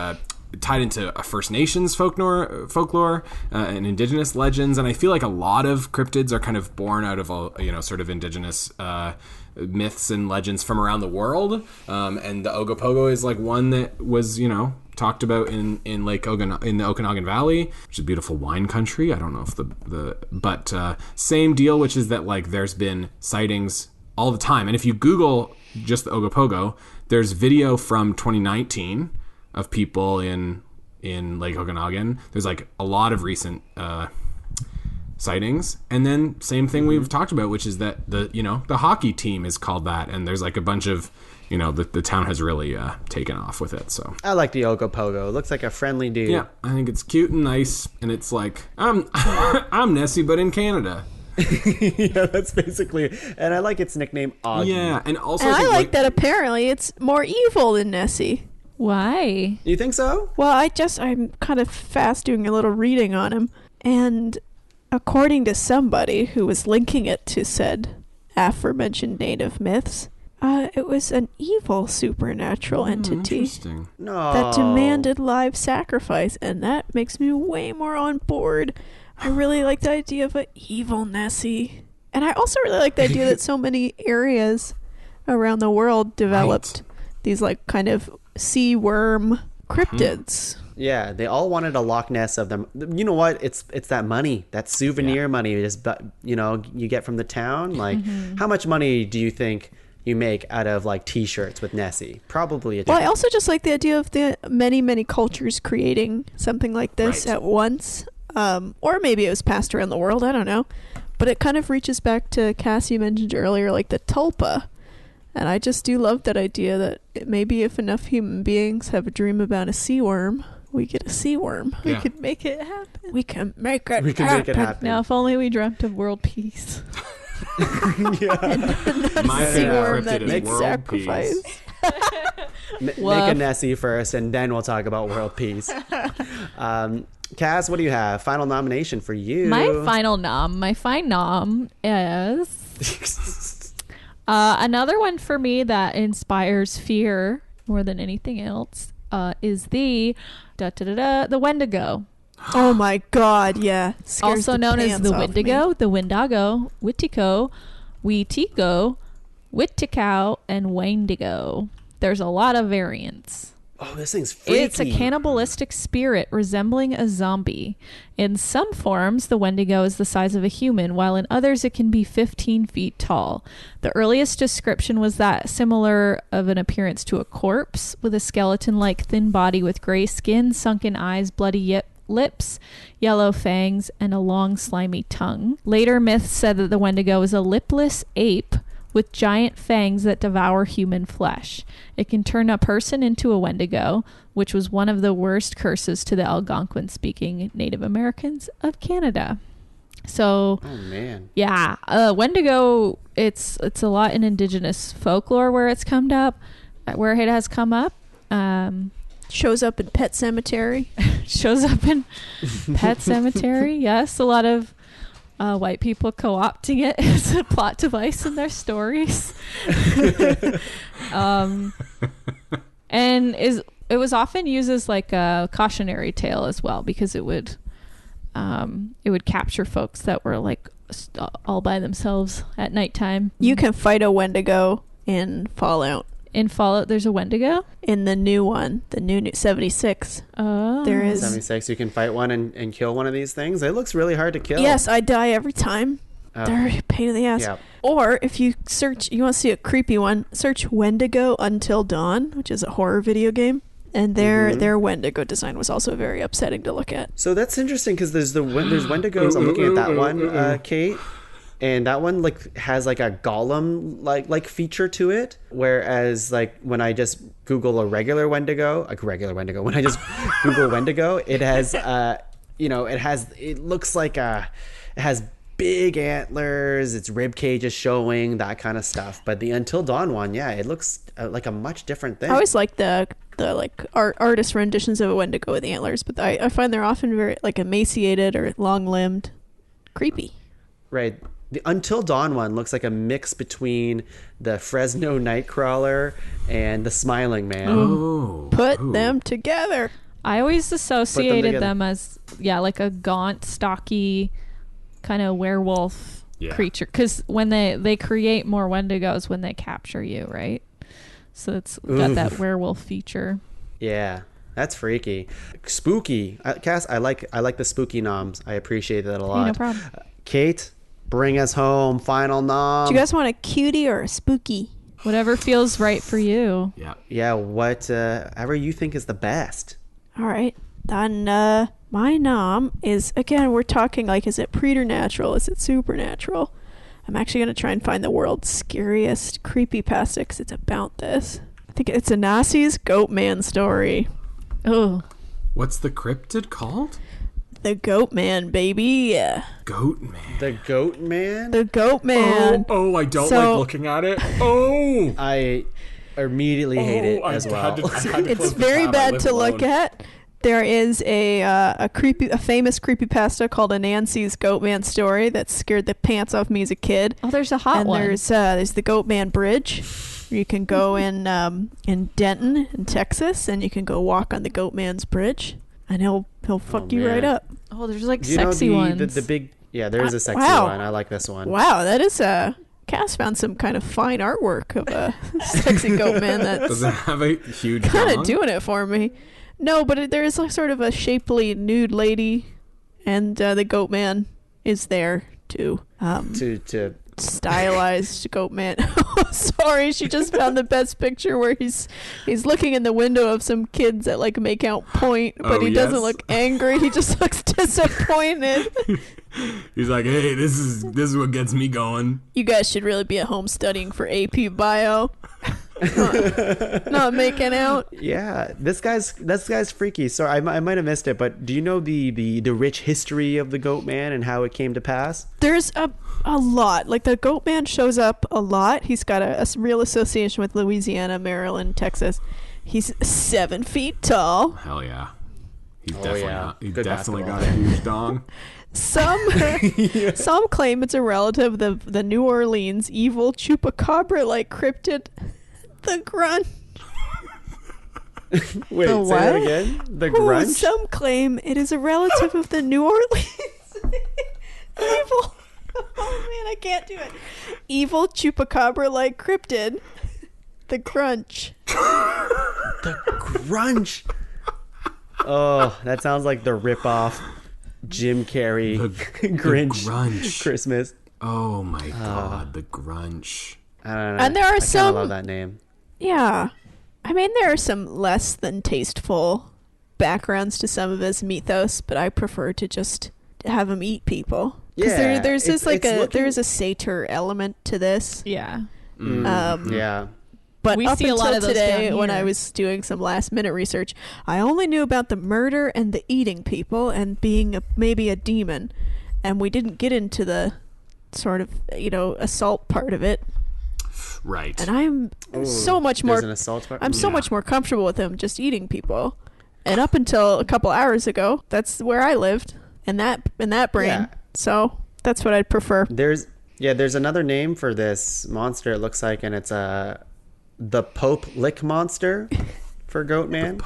tied into a First Nations folklore and indigenous legends. And I feel like a lot of cryptids are kind of born out of, sort of indigenous myths and legends from around the world. And the Ogopogo is like one that was, talked about in Lake in the Okanagan Valley, which is a beautiful wine country. I don't know if but same deal, which is that like there's been sightings all the time. And if you Google just the Ogopogo, there's video from 2019 of people in Lake Okanagan. There's like a lot of recent sightings, and then same thing we've talked about, which is that the hockey team is called that, and there's like a bunch of the town has really taken off with it. So I like the Ogopogo. Looks like a friendly dude. yeah, I think it's cute and nice, and it's like I'm Nessie, but in Canada. Yeah, that's basically. And I like its nickname, Augie. Yeah, and also And I think, like that apparently it's more evil than Nessie. Why? You think so? Well, I'm kind of fast doing a little reading on him, and according to somebody who was linking it to said aforementioned native myths, it was an evil supernatural entity Interesting. No. that demanded live sacrifice, and that makes me way more on board. I really like the idea of an evil Nessie. And I also really like the idea that so many areas around the world developed these like kind of sea worm cryptids. Yeah, they all wanted a Loch Ness of them. You know what? It's that money, that souvenir money. You get from the town. Like, how much money do you think you make out of like T-shirts with Nessie? Probably a. Well, I also just like the idea of the many cultures creating something like this Right. at once. Or maybe it was passed around the world. I don't know. But it kind of reaches back to Cass, you mentioned earlier, like the tulpa. And I just do love that idea that maybe if enough human beings have a dream about a sea worm, we get a sea worm. Yeah. We could make it happen. We can make it we can make it happen. Now, if only we dreamt of world peace. My sea favorite worm cryptid that is makes world sacrifice. peace. Make a Woof. Nessie first, and then we'll talk about world peace. Cass, what do you have? Final nomination for you. My fine nom is another one for me that inspires fear more than anything else is the Wendigo. Oh my god, yeah. Scares Also the known as pants the off me. Wendigo, the Wendigo, Wittico, Wittico, Witticow, and Wendigo. There's a lot of variants. Oh, this thing's freaky. It's a cannibalistic spirit resembling a zombie. In some forms, the Wendigo is the size of a human, while in others it can be 15 feet tall. The earliest description was that similar of an appearance to a corpse, with a skeleton-like thin body with gray skin, sunken eyes, bloody lips, yellow fangs, and a long slimy tongue. Later myths said that the Wendigo is a lipless ape with giant fangs that devour human flesh. It can turn a person into a Wendigo, which was one of the worst curses to the Algonquin-speaking Native Americans of Canada. So, Oh man. yeah, Wendigo, it's a lot in indigenous folklore where it has come up. Shows up in Pet Cemetery. Shows up in Pet Cemetery. Yes, a lot of white people co-opting it as a plot device in their stories. And it was often used as like a cautionary tale as well, because it would capture folks that were like all by themselves at nighttime. You can fight a Wendigo in Fallout. In Fallout, there's a Wendigo? In the new one, the new 76. Oh. There is. 76, you can fight one and kill one of these things. It looks really hard to kill. Yes, I die every time. They're a pain in the ass. Yeah. Or if you search, you want to see a creepy one, search Wendigo Until Dawn, which is a horror video game. And their Wendigo design was also very upsetting to look at. So that's interesting because there's Wendigos. I'm looking at that one, Kate. And that one like has like a golem like feature to it, whereas like when I just Google a regular Wendigo, when I just Google Wendigo, it has it looks like it has big antlers, its rib cage is showing, that kind of stuff. But the Until Dawn one, yeah, it looks like a much different thing. I always like the like artist renditions of a Wendigo with antlers, but I find they're often very like emaciated or long limbed, creepy. Right. The Until Dawn one looks like a mix between the Fresno Nightcrawler and the Smiling Man. Oh. Put them together. I always associated them as, like a gaunt, stocky kind of werewolf creature. Because when they create more Wendigos when they capture you, right? So it's got that werewolf feature. Yeah. That's freaky. Spooky. Cass, I like the spooky noms. I appreciate that a lot. Hey, no problem. Kate, bring us home. Final nom. Do you guys want a cutie or a spooky? Whatever feels right for you. Yeah. Yeah, whatever you think is the best. All right. Then my nom is, again, we're talking like, is it preternatural? Is it supernatural? I'm actually going to try and find the world's scariest creepypasta because it's about this. I think it's a Nazi's Goat Man story. Oh. What's the cryptid called? The Goat Man, baby. Goat Man. The Goat Man? The Goat Man. Oh, I don't like looking at it. Oh! I immediately hate it as well. It's very bad to look at. There is a famous creepypasta called A Nancy's Goat Man Story that scared the pants off me as a kid. Oh, there's a hot one. And there's the Goat Man Bridge. You can go in Denton, in Texas, and you can go walk on the Goat Man's Bridge, and he'll fuck you right up. Oh, there's like You sexy know ones. the big, there is a sexy wow. one. I like this one. Wow, that is Cass found some kind of fine artwork of a sexy goat man that's Does it have a huge kind of dong? doing it for me. No, but there is like sort of a shapely nude lady, and the goat man is there to stylized goat man. Sorry, she just found the best picture where he's looking in the window of some kids that like make out point, but he doesn't look angry. He just looks disappointed. He's like, hey, this is what gets me going. You guys should really be at home studying for AP Bio. Not making out. Yeah, this guy's freaky. So I might have missed it, but do you know the rich history of the Goat Man and how it came to pass? There's a lot. Like the Goat Man shows up a lot. He's got a real association with Louisiana, Maryland, Texas. He's 7 feet tall. Hell yeah. He's Good definitely basketball. got a huge dong. Some claim it's a relative of the New Orleans evil chupacabra-like cryptid, the Grunt. Wait, The say what? that again? The Grunch? Some claim it is a relative of the New Orleans evil. Oh man, I can't do it. Evil chupacabra-like cryptid, the Grunch. The Grunch. Oh, that sounds like the rip-off Jim Carrey Grinch The Grunch. Christmas. Oh my god, the Grunch. I don't know. And there are I love that name. Yeah. I mean, there are some less than tasteful backgrounds to some of his mythos, but I prefer to just have him eat people. Because Yeah, there's this it's a satyr element to this. Yeah. Yeah. But We up see a until lot of those today, down when here. I was doing some last minute research, I only knew about the murder and the eating people and being maybe a demon. And we didn't get into the sort of, assault part of it. Right. And I'm so much more There's an assault part? I'm so Yeah. much more comfortable with him just eating people. And up until a couple hours ago, that's where I lived in that brain. Yeah. So That's what I'd prefer. There's another name for this monster, it looks like, and it's the Pope Lick Monster for Goatman.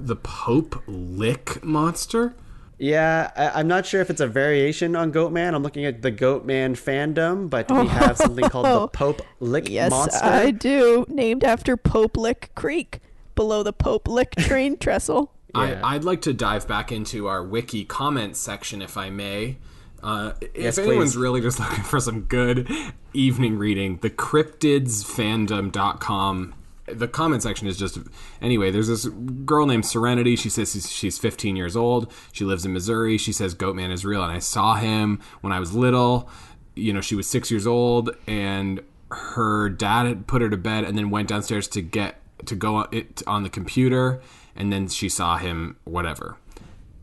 The Pope Lick Monster? Yeah, I'm not sure if it's a variation on Goatman. I'm looking at the Goatman fandom, but we have something called the Pope Lick Monster. Yes, I do. Named after Pope Lick Creek, below the Pope Lick train trestle. Yeah. I'd like to dive back into our wiki comments section, if I may. Yes, if anyone's please. really just looking for some good evening reading, the cryptidsfandom.com. The comment section is just... Anyway, there's this girl named Serenity. She says she's 15 years old. She lives in Missouri. She says Goatman is real, and I saw him when I was little. You know, she was 6 years old, and her dad had put her to bed and then went downstairs to go on the computer, and then she saw him, whatever.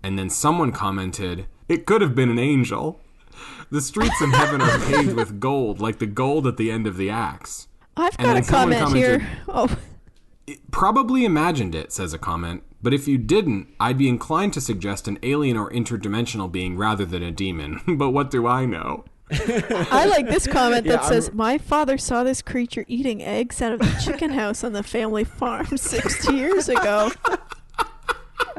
And then someone commented, "It could have been an angel. The streets in heaven are paved with gold, like the gold at the end of the axe." I've got a comment here. Oh, Probably imagined it, says a comment, but if you didn't, I'd be inclined to suggest an alien or interdimensional being rather than a demon. But what do I know? I like this comment that says, "My father saw this creature eating eggs out of the chicken house on the family farm 60 years ago.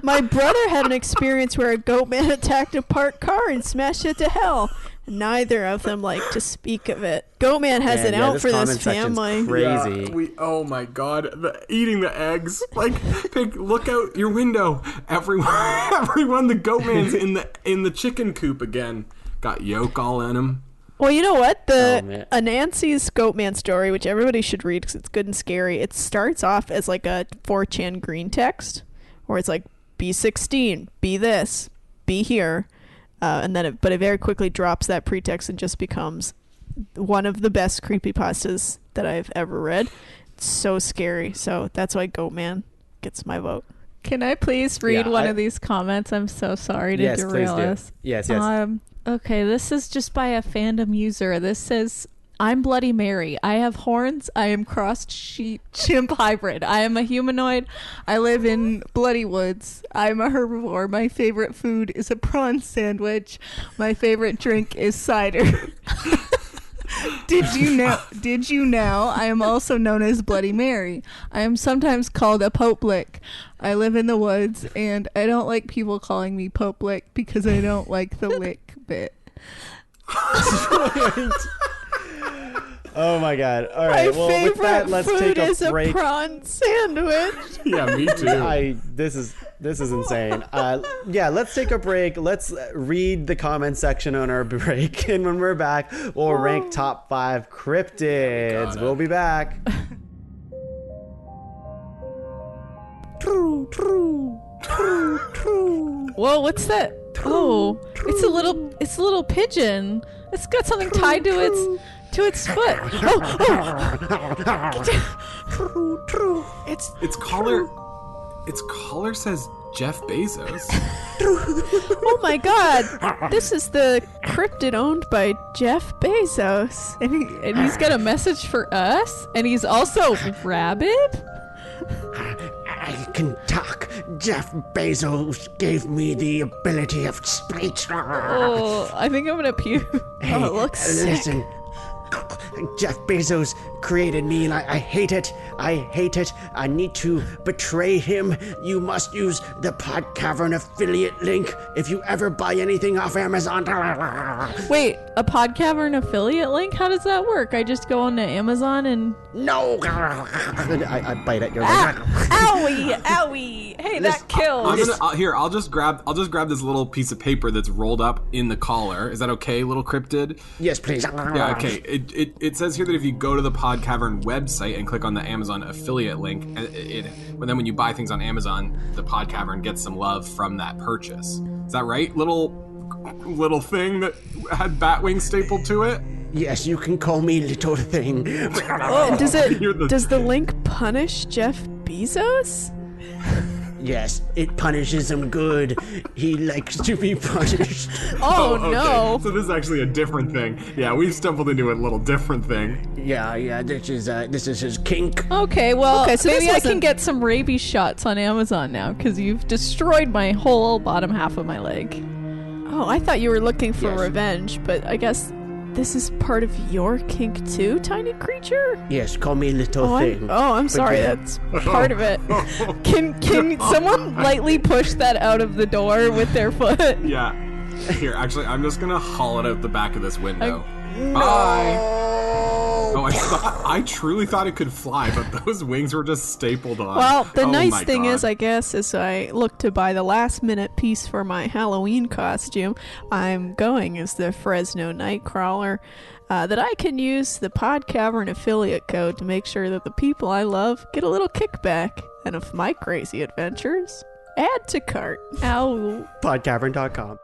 My brother had an experience where a goatman attacked a parked car and smashed it to hell. Neither of them like to speak of it. Goatman has it out for this family." Crazy. Oh my god, eating the eggs. Like, Pig, look out your window. Everyone, the Goatman's in the chicken coop again. Got yolk all in him. Well, you know what? Anansi's Goatman story, which everybody should read because it's good and scary, it starts off as like a 4chan green text, where it's like, be 16, be this, be here. But it very quickly drops that pretext and just becomes one of the best creepypastas that I've ever read. It's so scary. So that's why Goatman gets my vote. Can I please read one of these comments? I'm so sorry to derail us. Yes. Okay, this is just by a fandom user. This says, "I'm Bloody Mary. I have horns. I am crossed sheep chimp hybrid. I am a humanoid. I live in Bloody Woods. I'm a herbivore. My favorite food is a prawn sandwich. My favorite drink is cider." Did you know I am also known as Bloody Mary? I am sometimes called a Pope Lick. I live in the woods, and I don't like people calling me Pope Lick because I don't like the lick bit. Oh my god. All right. Well, with that, let's take a break. Is a prawn sandwich. Yeah, me too. This is insane. Let's take a break. Let's read the comment section on our break, and when we're back, we'll rank top 5 cryptids. We'll be back. True. Whoa, what's that? Oh, it's a little pigeon. It's got something tied to its foot. Its collar says Jeff Bezos. Oh my god. This is the cryptid owned by Jeff Bezos. And he's got a message for us? And he's also rabid? I can talk. Jeff Bezos gave me the ability of speech. Oh, I think I'm gonna puke. Hey, Oh, it looks sick. listen. Jeff Bezos created me and I hate it. I hate it. I need to betray him. You must use the Podcavern affiliate link if you ever buy anything off Amazon. Wait, a Podcavern affiliate link? How does that work? I just go onto Amazon and... No. I bite at your Ah, leg. owie! Hey, that kills. I'll just grab this little piece of paper that's rolled up in the collar. Is that okay, little cryptid? Yes, please. Yeah, okay. It says here that if you go to the Podcavern website and click on the Amazon affiliate link, then when you buy things on Amazon, the Podcavern gets some love from that purchase. Is that right? Little thing that had bat wings stapled to it? Yes, you can call me little thing. Oh, does the link punish Jeff Bezos? Yes, it punishes him good. He likes to be punished. Oh, okay. no. So this is actually a different thing. Yeah, we've stumbled into a little different thing. Yeah, this is his kink. Okay, well, so maybe this I can wasn't- get some rabies shots on Amazon now, because you've destroyed my whole bottom half of my leg. Oh, I thought you were looking for revenge, but I guess this is part of your kink too, tiny creature? Yes, call me little thing. I'm sorry, yeah. that's part of it. Can someone lightly push that out of the door with their foot? Yeah. Here, actually, I'm just gonna haul it out the back of this window. Bye. Oh, I truly thought it could fly, but those wings were just stapled on. Well, the Oh nice my thing God. is, I guess, as I look to buy the last minute piece for my Halloween costume, I'm going as the Fresno Nightcrawler, that I can use the Pod Cavern affiliate code to make sure that the people I love get a little kickback. And of my crazy adventures, add to cart. Ow. Podcavern.com.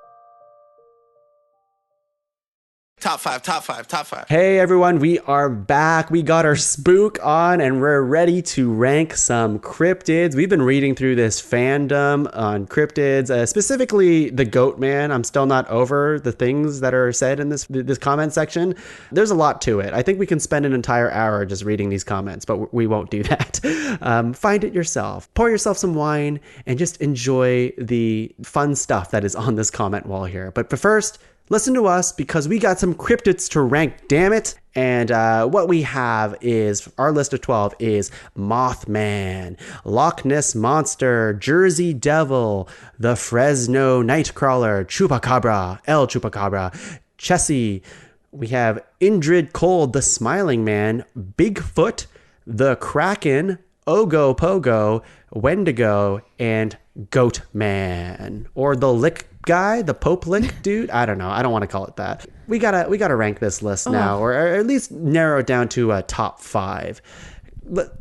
Top five. Hey everyone, we are back. We got our spook on and we're ready to rank some cryptids. We've been reading through this fandom on cryptids, specifically the Goat Man. I'm still not over the things that are said in this comment section. There's a lot to it. I think we can spend an entire hour just reading these comments, but we won't do that. Find it yourself. Pour yourself some wine and just enjoy the fun stuff that is on this comment wall here. But first, listen to us because we got some cryptids to rank, damn it. And what we have is, our list of 12 is Mothman, Loch Ness Monster, Jersey Devil, the Fresno Nightcrawler, Chupacabra, El Chupacabra, Chessie. We have Indrid Cold, the Smiling Man, Bigfoot, the Kraken, Ogo Pogo, Wendigo, and Goat Man. Or the Lick Guy, the Pope Lick dude. I don't know. I don't want to call it that. We gotta rank this list now, or at least narrow it down to a top 5.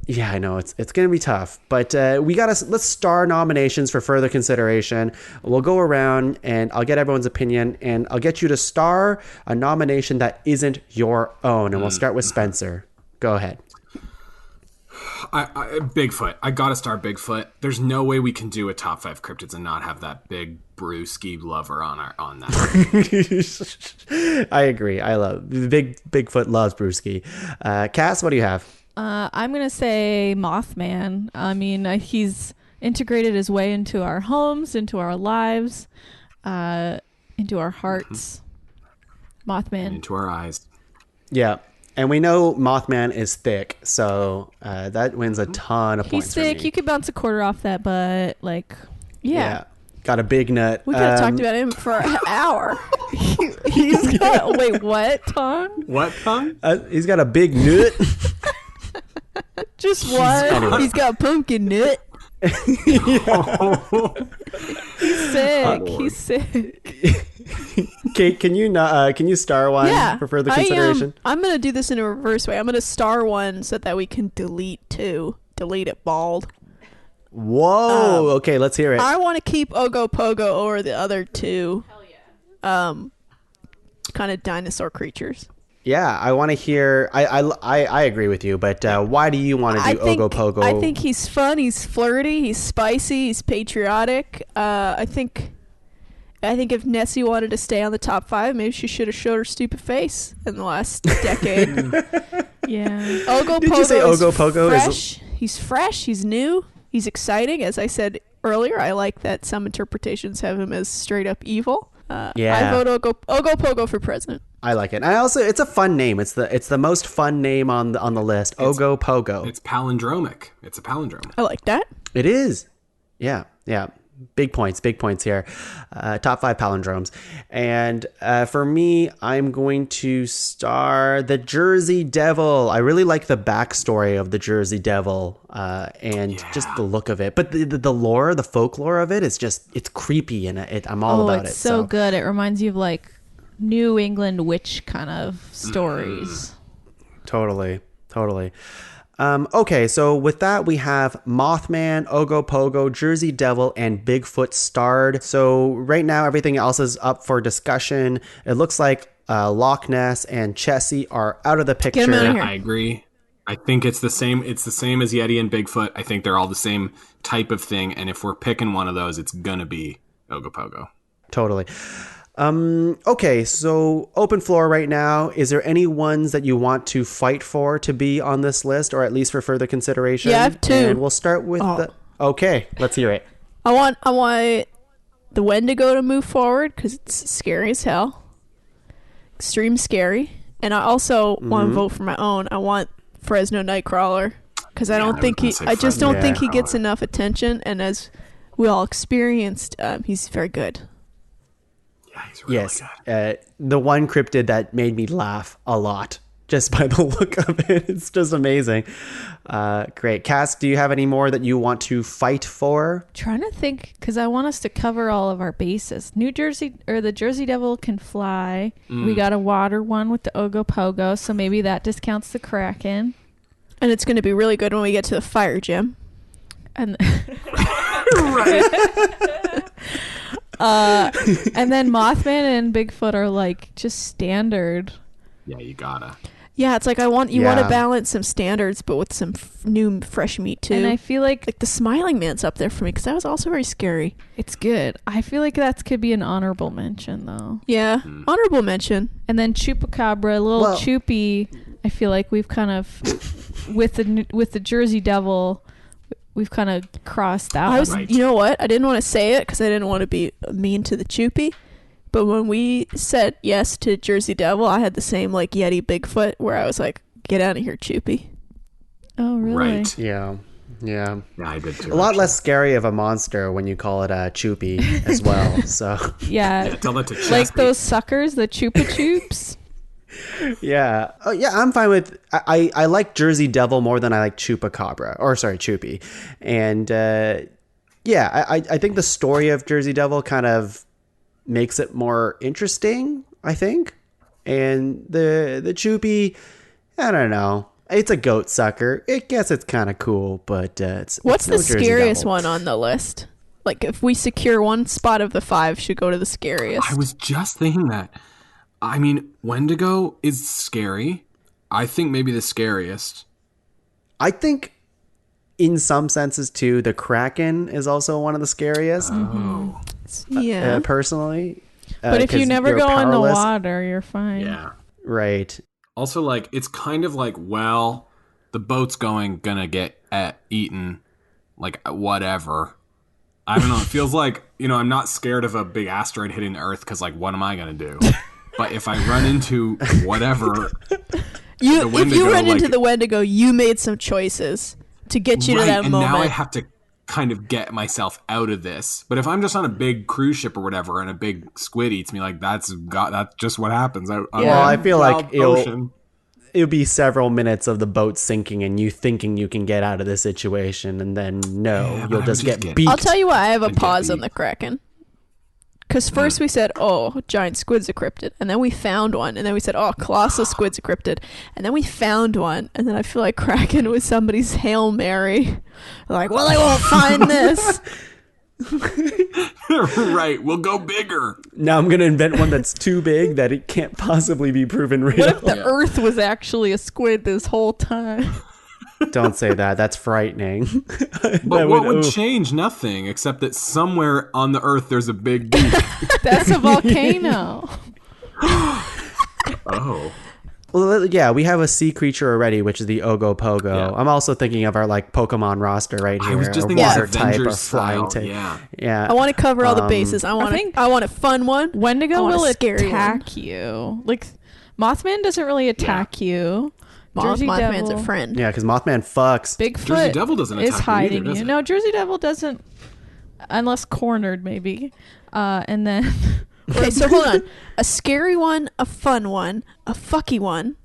Yeah, I know it's gonna be tough, but let's star nominations for further consideration. We'll go around and I'll get everyone's opinion, and I'll get you to star a nomination that isn't your own. And we'll start with Spencer. Go ahead. Bigfoot. I gotta start Bigfoot. There's no way we can do a top 5 cryptids and not have that big brewski lover on that. I agree. I love Bigfoot loves brewski. Cass, what do you have? I'm going to say Mothman. I mean, he's integrated his way into our homes, into our lives, into our hearts. Mothman. Into our eyes. Yeah. And we know Mothman is thick, so that wins a ton of points. He's thick. For me. You could bounce a quarter off that, but yeah. Got a big nut. We could have talked about him for an hour. He's got... Wait, what, Tom? What, Tom? He's got a big nut. Just what? Anyway. He's got pumpkin nut. He's sick. He's sick. Kate, can you star one for further consideration? I'm going to do this in a reverse way. I'm going to star one so that we can delete 2. Delete it bald. Whoa. Okay, let's hear it. I want to keep Ogo Pogo over the other 2. Hell yeah. Kind of dinosaur creatures. Yeah, I want to hear. I agree with you, but why do you want to do Ogo Pogo? I think he's fun. He's flirty. He's spicy. He's patriotic. I think if Nessie wanted to stay on the top 5, maybe she should have showed her stupid face in the last decade. Yeah. Ogo Did Pogo you say Ogo is Pogo fresh. He's fresh. He's new. He's exciting. As I said earlier, I like that some interpretations have him as straight up evil. I vote Ogo Pogo for president. I like it. It's a fun name. It's the most fun name on the list. Ogo Pogo. It's palindromic. It's a palindrome. I like that. It is. Yeah. Big points here. Top 5 palindromes. And for me, I'm going to star the Jersey Devil. I really like the backstory of the Jersey Devil and just the look of it. But the lore, the folklore of it is just, it's creepy and I'm all about it. It's so good. It reminds you of New England witch kind of stories. Totally. Okay, so with that, we have Mothman, Ogo Pogo, Jersey Devil, and Bigfoot starred. So right now, everything else is up for discussion. It looks like Loch Ness and Chessie are out of the picture. Get 'em out of here. I agree. I think it's the same. It's the same as Yeti and Bigfoot. I think they're all the same type of thing. And if we're picking one of those, it's gonna be Ogo Pogo. Totally. Okay, so open floor right now. Is there any ones that you want to fight for to be on this list, or at least for further consideration? Yeah, I have 2. And we'll start with Okay, let's hear it. I want the Wendigo to move forward because it's scary as hell. Extreme scary. And I also want to vote for my own. I want Fresno Nightcrawler because I just don't think he gets enough attention. And as we all experienced, he's very good. Yeah, he's really good. The one cryptid that made me laugh a lot just by the look of it. It's just amazing. Great. Cass, do you have any more that you want to fight for? Trying to think, because I want us to cover all of our bases. The Jersey Devil can fly. We got a water one with the Ogopogo, so maybe that discounts the Kraken. And it's going to be really good when we get to the fire gym. And Right. and then Mothman and Bigfoot are like just standard. Yeah, you gotta. Yeah, it's like want to balance some standards, but with some new, fresh meat too. And I feel like the Smiling Man's up there for me because that was also very scary. It's good. I feel like that could be an honorable mention though. Yeah, honorable mention. And then Chupacabra, little Choopy. I feel like we've kind of with the Jersey Devil, we've kind of crossed that. You know what? I didn't want to say it because I didn't want to be mean to the Choopy. But when we said yes to Jersey Devil, I had the same like Yeti Bigfoot where I was like, "Get out of here, Choopy." Oh, really? Right. Yeah. Yeah, I did too. A lot less scary of a monster when you call it a choopy as well. So yeah, tell that to Chesney. Like those suckers, the Chupa Chups. Yeah. Oh, yeah. I'm fine with. I like Jersey Devil more than I like Chupacabra, or sorry, Choopy. And yeah, I think the story of Jersey Devil kind of makes it more interesting, I think. And the Choopy, I don't know. It's a goat sucker. I guess it's kind of cool, but what's the Jersey scariest Devil. one on the list? Like, if we secure one spot of the 5, should go to the scariest. I was just thinking that. I mean, Wendigo is scary. I think maybe the scariest. I think, in some senses too, the Kraken is also one of the scariest. Oh. Yeah. Personally. But if you 'cause never you're go in the powerless. water, you're fine. Yeah. Right. Also, like, it's kind of like, well, the boat's gonna get eaten, like, whatever. I don't know. It feels like, I'm not scared of a big asteroid hitting the Earth because, like, what am I gonna do? But if I run into whatever, if you run into the Wendigo, you made some choices to get you to that and moment. now I have to kind of get myself out of this. But if I'm just on a big cruise ship or whatever, and a big squid eats me, like that's just what happens. I feel like it'll be several minutes of the boat sinking and you thinking you can get out of this situation, and then you'll just get beat. I'll tell you what, I have a pause on the Kraken. Because first we said, oh, giant squid's a cryptid. And then we found one. And then we said, oh, colossal squid's a cryptid. And then we found one. And then I feel like Kraken was somebody's Hail Mary. Like, well, I won't find this. Right, we'll go bigger. Now I'm going to invent one that's too big that it can't possibly be proven real. What if the Earth was actually a squid this whole time? Don't say that. That's frightening. But what would change? Nothing, except that somewhere on the Earth there's a big beak. That's a volcano. Oh. Well, yeah, we have a sea creature already, which is the Ogopogo. Yeah. I'm also thinking of our Pokemon roster right here. I was just a thinking water Avengers type or flying style, type. yeah. I want to cover all the bases. I want a fun one. Wendigo will scary attack you. Like, Mothman doesn't really attack you. Mothman's a friend. Yeah, because Mothman fucks. Bigfoot Jersey Devil doesn't is attack hiding you either, does you. it? No, Jersey Devil doesn't, unless cornered maybe. And then Okay, so hold on. A scary one, a fun one, a fucky one.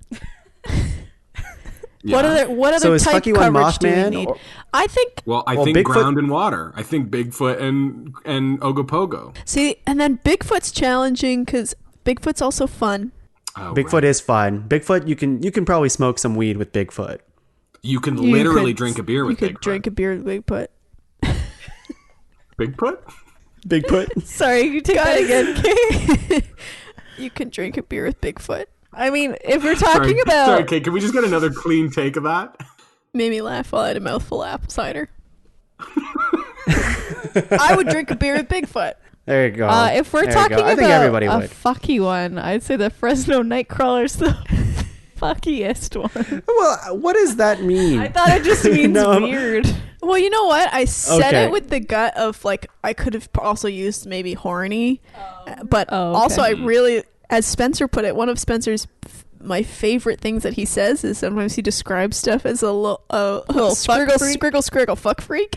Yeah. What So other is type fucky one coverage do we Mothman, need? or- I think. Well, I Well, think Bigfoot- ground and water. I think Bigfoot and Ogopogo. See, and then Bigfoot's challenging because Bigfoot's also fun. Oh, Bigfoot right. is fun. Bigfoot, you can probably smoke some weed with Bigfoot. You can You literally could- drink a beer with You could Bigfoot. drink a beer with Bigfoot. Bigfoot? Bigfoot. sorry, you take that again. Kate. You can drink a beer with Bigfoot. I mean, if we're talking about Sorry, Kate, can we just get another clean take of that? Made me laugh while I had a mouthful of apple cider. I would drink a beer with Bigfoot. There you go. if we're There you go. talking I think about everybody a would. fucky one, I'd say the Fresno Nightcrawler's the fuckiest one. Well, what does that mean? I thought it just means No. weird. Well, you know what? I said Okay. it with the gut of like I could have also used maybe horny, but Oh, okay. also I really, as Spencer put it, one of Spencer's my favorite things that he says is sometimes he describes stuff as a little scriggle fuck freak.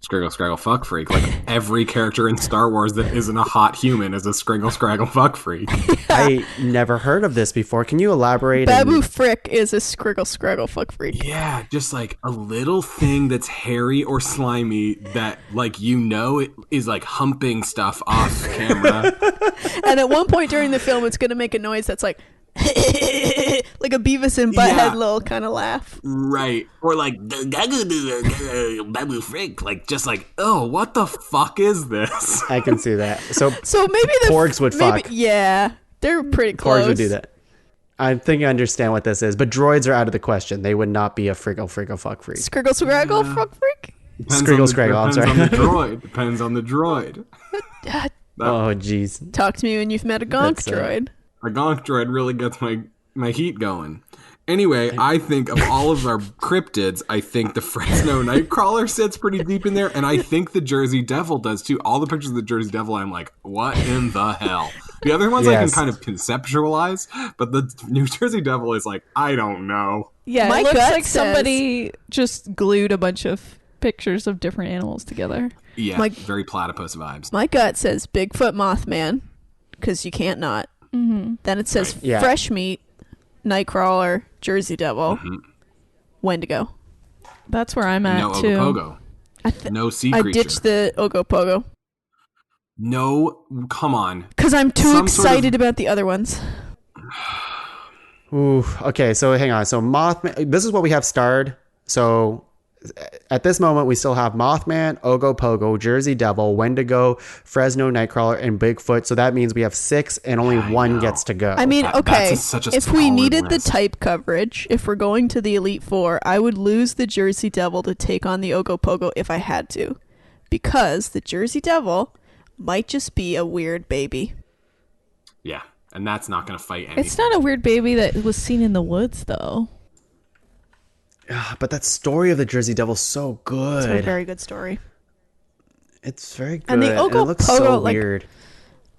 Scraggle fuck freak. Like every character in Star Wars that isn't a hot human is a scraggle fuck freak. I never heard of this before. Can you elaborate? Babu Frick is a scriggle fuck freak. Yeah, just like a little thing that's hairy or slimy that, like, it is like humping stuff off camera. And at one point during the film, it's going to make a noise that's like like a Beavis and Butthead little kind of laugh. Right. Or like Babu Frick. Like, just like, oh, what the fuck is this? I can see that. So maybe the Porgs would fuck. Yeah, they're pretty close. Porgs would do that. I think I understand what this is, but droids are out of the question. They would not be a friggle fuck freak. Scriggle fuck freak. Scraggle, I'm sorry. Depends on the droid. Oh, jeez. Talk to me when you've met a gonk That's, droid. A gonk droid really gets my heat going. Anyway, I think of all of our cryptids, I think the Fresno Nightcrawler sits pretty deep in there, and I think the Jersey Devil does too. All the pictures of the Jersey Devil, I'm like, what in the hell? The other ones I can kind of conceptualize, but the New Jersey Devil is like, I don't know. Yeah, My it looks gut like says- somebody just glued a bunch of pictures of different animals together. Yeah, very platypus vibes. My gut says Bigfoot Mothman, because you can't not. Mm-hmm. Then it says Yeah. fresh meat, Nightcrawler, Jersey Devil, Wendigo. That's where I'm at No too. Ogopogo. No sea I creature. ditched the Ogopogo No, come on. because I'm too Some sort of- excited about the other ones. Ooh, okay, so hang on. So Mothman, this is what we have starred. So at this moment, we still have Mothman, Ogopogo, Jersey Devil, Wendigo, Fresno Nightcrawler, and Bigfoot. So that means we have 6 and only one gets to go. I mean, That's okay, such a if we solid needed list. the type coverage, if we're going to the Elite Four, I would lose the Jersey Devil to take on the Ogopogo if I had to. Because the Jersey Devil might just be a weird baby. Yeah, and that's not going to fight anything. It's not a weird baby that was seen in the woods, though. But that story of the Jersey Devil is so good. It's a very good story. It's very good. And the it looks so Ogopogo, like, weird.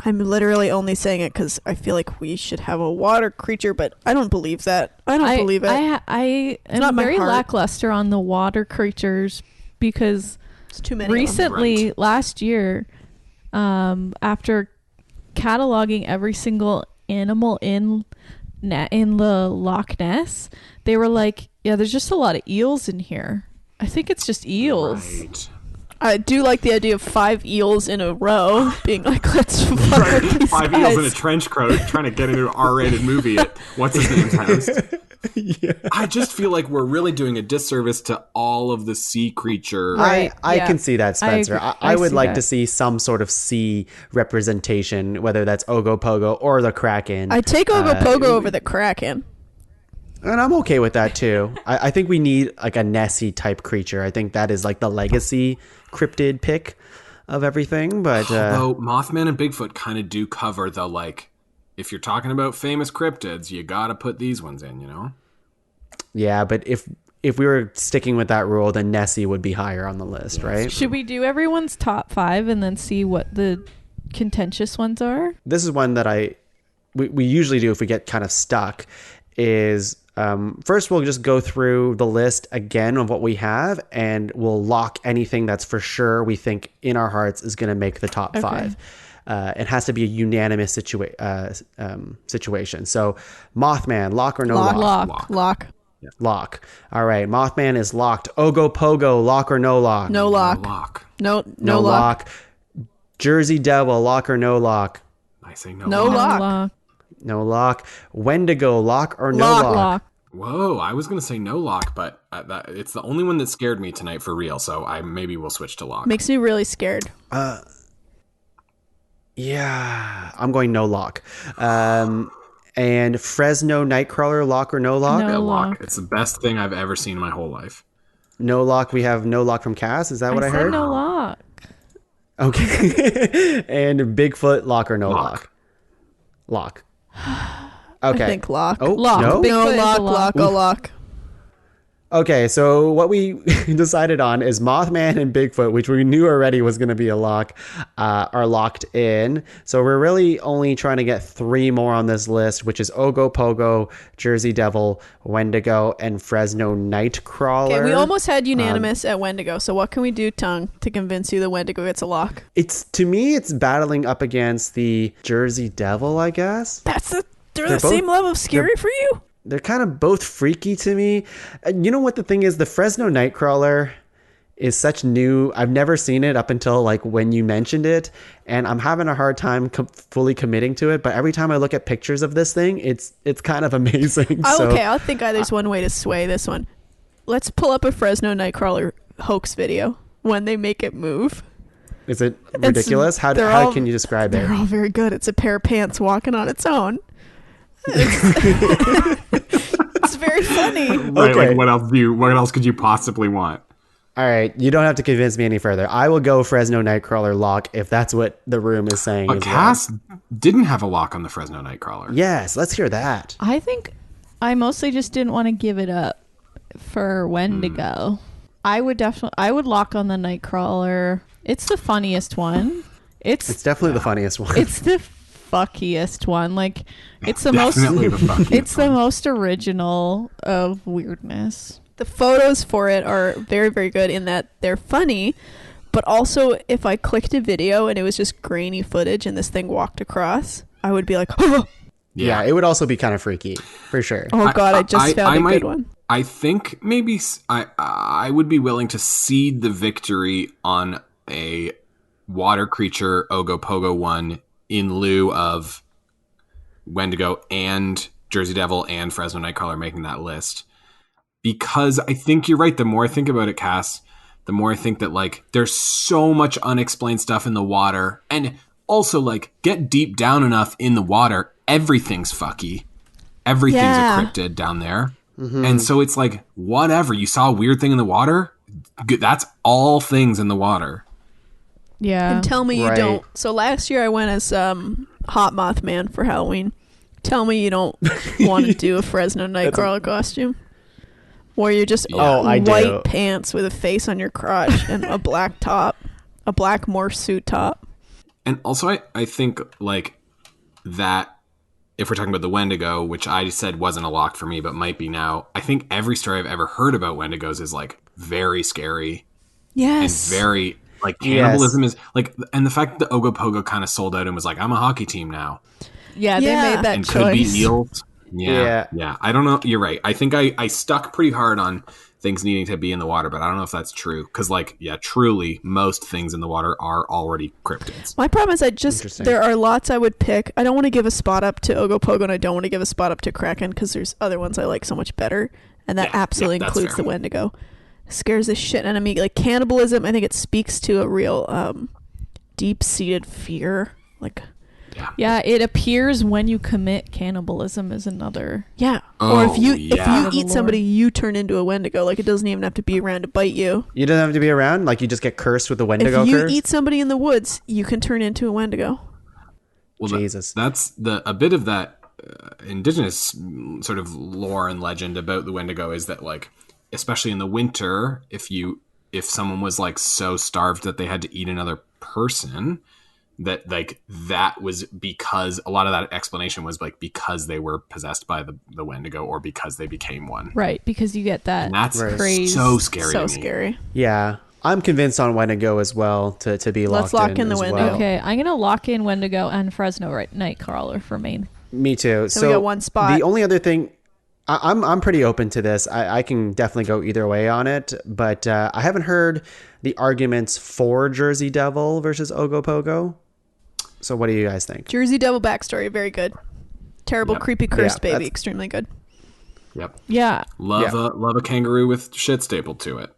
I'm literally only saying it because I feel like we should have a water creature, but I don't believe that. I don't believe it. I not am my very heart. lackluster on the water creatures because It's too many. recently, Right. last year, after cataloging every single animal in the Loch Ness, they were like, yeah, there's just a lot of eels in here. I think it's just eels. Right. I do like the idea of 5 eels in a row being like, let's fuck with these 5 guys. eels in a trench coat trying to get into an R-rated movie at what's his name's house. I just feel like we're really doing a disservice to all of the sea creature. Right. I yeah. can see that, Spencer. I would see like that. to see some sort of sea representation, whether that's Ogopogo or the Kraken. I take Ogopogo over the Kraken. And I'm okay with that too. I think we need like a Nessie type creature. I think that is like the legacy cryptid pick of everything. But Although Mothman and Bigfoot kind of do cover the, like, if you're talking about famous cryptids, you got to put these ones in, you know? yeah, but if we were sticking with that rule, then Nessie would be higher on the list, right? Should we do everyone's top 5 and then see what the contentious ones are? This is one that we usually do if we get kind of stuck is first we'll just go through the list again of what we have and we'll lock anything that's for sure we think in our hearts is going to make the top 5. It has to be a unanimous situation. So Mothman, lock or no lock? Lock. Lock. All right. Mothman is locked. Ogopogo, lock or no lock? No lock. Lock. No No lock. lock. Jersey Devil, lock or no lock? I say no. No lock. lock. No lock. Wendigo, lock or no Lock. lock? Lock. Whoa, I was going to say no lock, but it's the only one that scared me tonight for real, so maybe we'll switch to lock. Makes me really scared. Yeah, I'm going no lock. And Fresno Nightcrawler, lock or no lock? No. Yeah, lock. lock. It's the best thing I've ever seen in my whole life. No lock. We have no lock from Cas. Is that what I said heard? no lock. Okay. And Bigfoot, lock or no Lock. lock? Lock. Okay. I think lock. Oh, Lock. no? Bigfoot No is a lock. lock. Lock. Go lock. Okay, so what we decided on is Mothman and Bigfoot, which we knew already was going to be a lock, are locked in. So we're really only trying to get 3 more on this list, which is Ogopogo, Jersey Devil, Wendigo, and Fresno Nightcrawler. Okay, we almost had unanimous at Wendigo. So what can we do, Tuong, to convince you the Wendigo gets a lock? To me, it's battling up against the Jersey Devil, I guess. They're the same level of scary for you? They're kind of both freaky to me. You know what the thing is? The Fresno Nightcrawler is such new. I've never seen it up until like when you mentioned it, and I'm having a hard time fully committing to it. But every time I look at pictures of this thing, it's kind of amazing. Okay, I think there's one way to sway this one. Let's pull up a Fresno Nightcrawler hoax video when they make it move. Is it ridiculous? How can you describe it? They're all very good. It's a pair of pants walking on its own. It's very funny. Right, Okay. like what else could you possibly want? All right, you don't have to convince me any further. I will go Fresno Nightcrawler lock if that's what the room is saying. But as Cass didn't have a lock on the Fresno Nightcrawler. Yes, let's hear that. I think I mostly just didn't want to give it up for Wendigo. I would lock on the Nightcrawler. It's the funniest one. It's definitely the funniest one. It's the fuckiest one. Like it's the Definitely the fuckiest it's the one. most original of weirdness. The photos for it are very, very good in that they're funny, but also if I clicked a video and it was just grainy footage and this thing walked across, I would be like, oh, Yeah, it would also be kind of freaky, for sure. God, I just found a good one. I think maybe I would be willing to cede the victory on a water creature Ogopogo one in lieu of Wendigo and Jersey Devil and Fresno Nightcrawler making that list. Because I think you're right. The more I think about it, Cass, the more I think that like there's so much unexplained stuff in the water. And also like get deep down enough in the water, everything's fucky. Everything's a cryptid down there. Mm-hmm. And so it's like, whatever. You saw a weird thing in the water? That's all things in the water. Yeah. And tell me you Right. don't. So last year I went as Hot Mothman for Halloween. Tell me you don't want to do a Fresno Nightcrawler costume. Where you're just I do. white pants with a face on your crotch and a black top. A black morph suit top. And also I think like that if we're talking about the Wendigo, which I said wasn't a lock for me, but might be now, I think every story I've ever heard about Wendigos is like very scary Yes. and very like cannibalism is like, and the fact that the Ogopogo kind of sold out and was like, I'm a hockey team now. Yeah, they Yeah. made that And choice. could be eels. Yeah. Yeah. I don't know. You're right. I think I stuck pretty hard on things needing to be in the water, but I don't know if that's true. Because, like, yeah, truly, most things in the water are already cryptids. My problem is Interesting. there are lots I would pick. I don't want to give a spot up to Ogopogo and I don't want to give a spot up to Kraken because there's other ones I like so much better. And that absolutely that's includes fair. the Wendigo. Scares the shit out of me. Like cannibalism, I think it speaks to a real deep-seated fear. Like, Yeah, it appears when you commit cannibalism is another. yeah. Oh, Or if you yeah. eat somebody, you turn into a Wendigo. Like it doesn't even have to be around to bite you. You don't have to be around? Like, you just get cursed with the Wendigo If you curse? eat somebody in the woods, you can turn into a Wendigo. Well, Jesus. That's a bit of that indigenous sort of lore and legend about the Wendigo is that, like, especially in the winter, if someone was like so starved that they had to eat another person, that like that was because a lot of that explanation was like because they were possessed by the Wendigo or because they became one. Right, because you get that And that's craze. so scary. So to me. scary. Yeah. I'm convinced on Wendigo as well to be locked Let's lock in the as Wendigo. well. Okay, I'm gonna lock in Wendigo and Fresno Nightcrawler for Maine. Me too. So we got one spot. The only other thing, I'm pretty open to this. I can definitely go either way on it, but I haven't heard the arguments for Jersey Devil versus Ogopogo. So what do you guys think? Jersey Devil backstory, very good. Terrible, Yep. creepy, cursed Yeah, baby, that's- extremely good. Yep. Yeah, Love a kangaroo with shit stapled to it.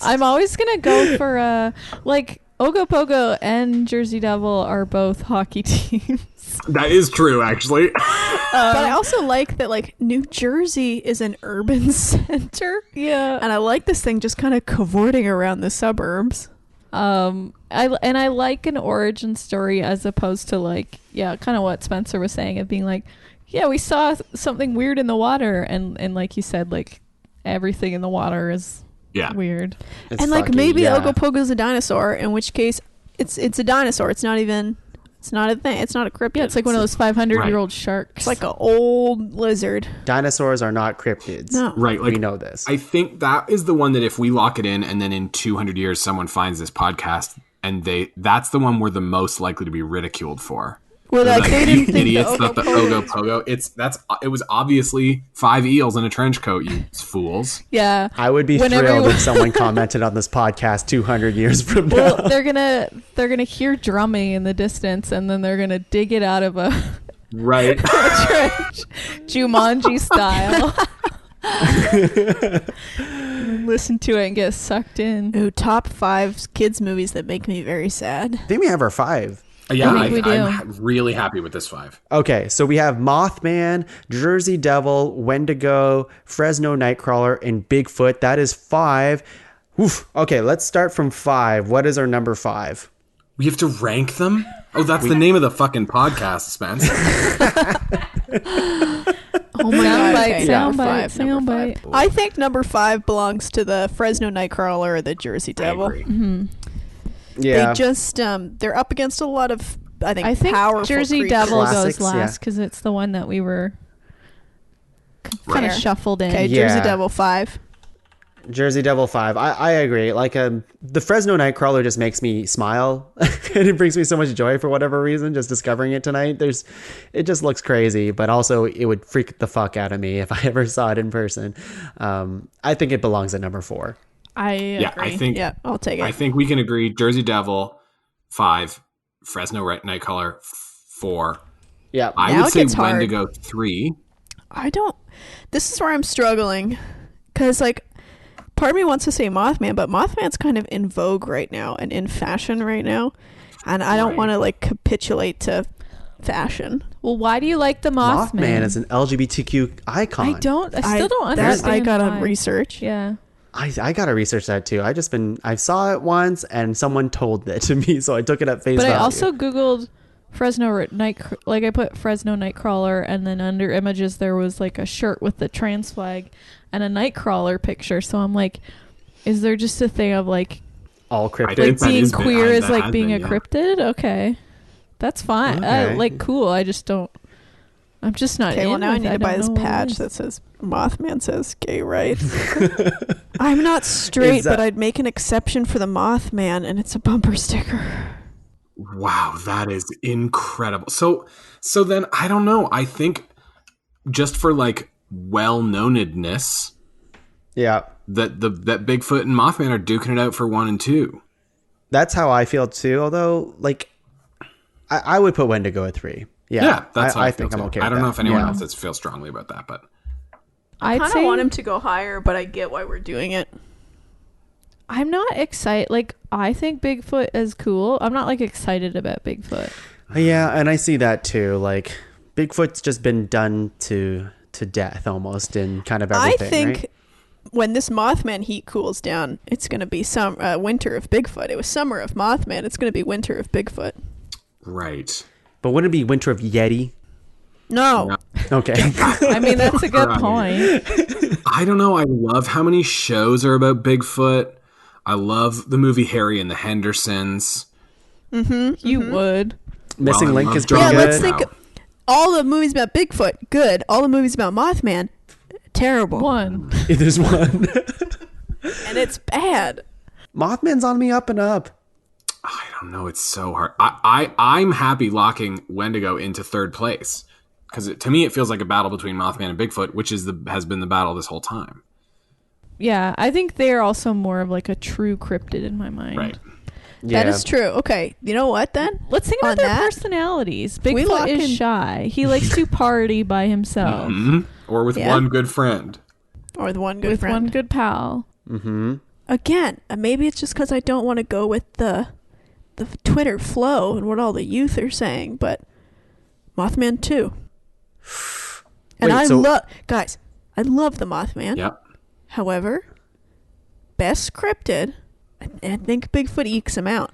I'm always gonna go for like Ogopogo and Jersey Devil are both hockey teams. That is true, actually. But I also like that, like, New Jersey is an urban center. Yeah. And I like this thing just kind of cavorting around the suburbs. I like an origin story as opposed to like, yeah, kind of what Spencer was saying of being like, Yeah, we saw something weird in the water, and like you said, like everything in the water is weird. It's and like fucking- maybe yeah. Ogopogo's a dinosaur, in which case it's a dinosaur. It's not a thing. It's not a cryptid. Yeah, it's like one of those 500-year-old sharks. It's like an old lizard. Dinosaurs are not cryptids. No. Right, like We know this. I think that is the one that if we lock it in and then in 200 years someone finds this podcast and that's the one we're the most likely to be ridiculed for. Well, They're like, they you didn't think idiots the thought the Ogopogo. Ogopogo. It was obviously 5 eels in a trench coat, you fools. yeah. I would be When thrilled everyone- if someone commented on this podcast 200 years from now. Well, they're gonna hear drumming in the distance, and then they're gonna dig it out of a Right. trench, Jumanji style. And listen to it and get sucked in. Ooh, top 5 kids movies that make me very sad. I think we have our 5. Yeah, I think we do. I'm really happy with this 5. Okay, so we have Mothman, Jersey Devil, Wendigo, Fresno Nightcrawler, and Bigfoot. That is 5. Oof. Okay, let's start from 5. What is our number 5? We have to rank them? Oh, that's the name of the fucking podcast, Spence. Oh my god! Soundbite, Okay, soundbite, number soundbite. 5. I think number 5 belongs to the Fresno Nightcrawler or the Jersey Devil. I agree. Yeah. They just they're up against a lot of I think powerful Jersey creatures. Devil Classics, goes last yeah. because it's the one that we were kind of Fair. shuffled in. Okay, Yeah. Jersey Devil 5. Jersey Devil 5. I agree. Like the Fresno Nightcrawler just makes me smile and it brings me so much joy for whatever reason. Just discovering it tonight, it just looks crazy, but also it would freak the fuck out of me if I ever saw it in person. I think it belongs at number 4. I Yeah, agree. I think Yeah, I'll take it. I think we can agree. Jersey Devil 5, Fresno Nightcrawler 4. Yeah. I Now would it say gets hard. Wendigo 3. This is where I'm struggling because like part of me wants to say Mothman, but Mothman's kind of in vogue right now and in fashion right now, and I don't Right. want to like capitulate to fashion. Well, why do you like the Mothman? Mothman is an LGBTQ icon. I still don't that understand. I gotta why. research. Yeah. I gotta research that too. I saw it once and someone told it to me, so I took it at face But value. I also Googled Fresno like I put Fresno Nightcrawler, and then under images there was like a shirt with the trans flag and a Nightcrawler picture. So I'm like, is there just a thing of like all I cryptids. think that being is been- queer that is like has being been, a yeah. cryptid? Okay, that's fine. Okay. Like cool. I just don't. I'm just not. Okay, well in now I with need it. to buy don't this know what it patch is. that says Mothman says gay rights. I'm not straight, Is that- but I'd make an exception for the Mothman, and it's a bumper sticker. Wow, that is incredible. So then I don't know. I think just for like well-knownedness, Yeah. that Bigfoot and Mothman are duking it out for 1 and 2. That's how I feel too. Although, like, I would put Wendigo at 3. Yeah, that's how I think feel I'm too. okay. I don't with know that. if anyone Yeah. else feels strongly about that, but I I'd kind say of want him to go higher, but I get why we're doing it. I'm not excited. Like I think Bigfoot is cool. I'm not like excited about Bigfoot. Yeah, and I see that too. Like, Bigfoot's just been done to death almost in kind of everything. I think right? when this Mothman heat cools down, it's going to be winter of Bigfoot. It was summer of Mothman. It's going to be winter of Bigfoot. right. But wouldn't it be Winter of Yeti? No. Okay. I mean, that's a good Right. point. I don't know. I love how many shows are about Bigfoot. I love the movie Harry and the Hendersons. You would. Missing Well, I Link love is John pretty Yeah, good. let's think. All the movies about Bigfoot, good. All the movies about Mothman, terrible. One. There's one. And it's bad. Mothman's on me up and up. I don't know. It's so hard. I'm happy locking Wendigo into 3rd place because to me it feels like a battle between Mothman and Bigfoot, which has been the battle this whole time. Yeah, I think they're also more of like a true cryptid in my mind. Right. Yeah. That is true. Okay, you know what then? Let's think about On their that, personalities. we lock Bigfoot is in- shy. He likes to party by himself Or with Yeah. one good friend. Or the one good with friend. one good pal. Again, maybe it's just because I don't want to go with the Twitter flow and what all the youth are saying, but Mothman 2. And Wait, I so- love, guys, I love the Mothman. Yep. However, best scripted, I think Bigfoot ekes him out.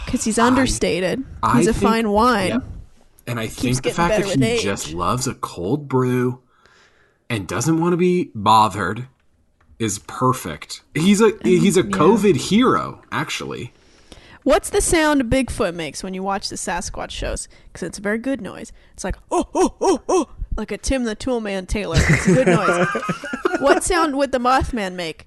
Because he's understated. I He's a think- fine wine. Yep. And I think the getting fact better that with he age. just loves a cold brew and doesn't want to be bothered is perfect. He's a COVID hero, actually. What's the sound Bigfoot makes when you watch the Sasquatch shows? Because it's a very good noise. It's like, oh, oh, oh, oh, like a Tim the Toolman Taylor. It's a good noise. What sound would the Mothman make?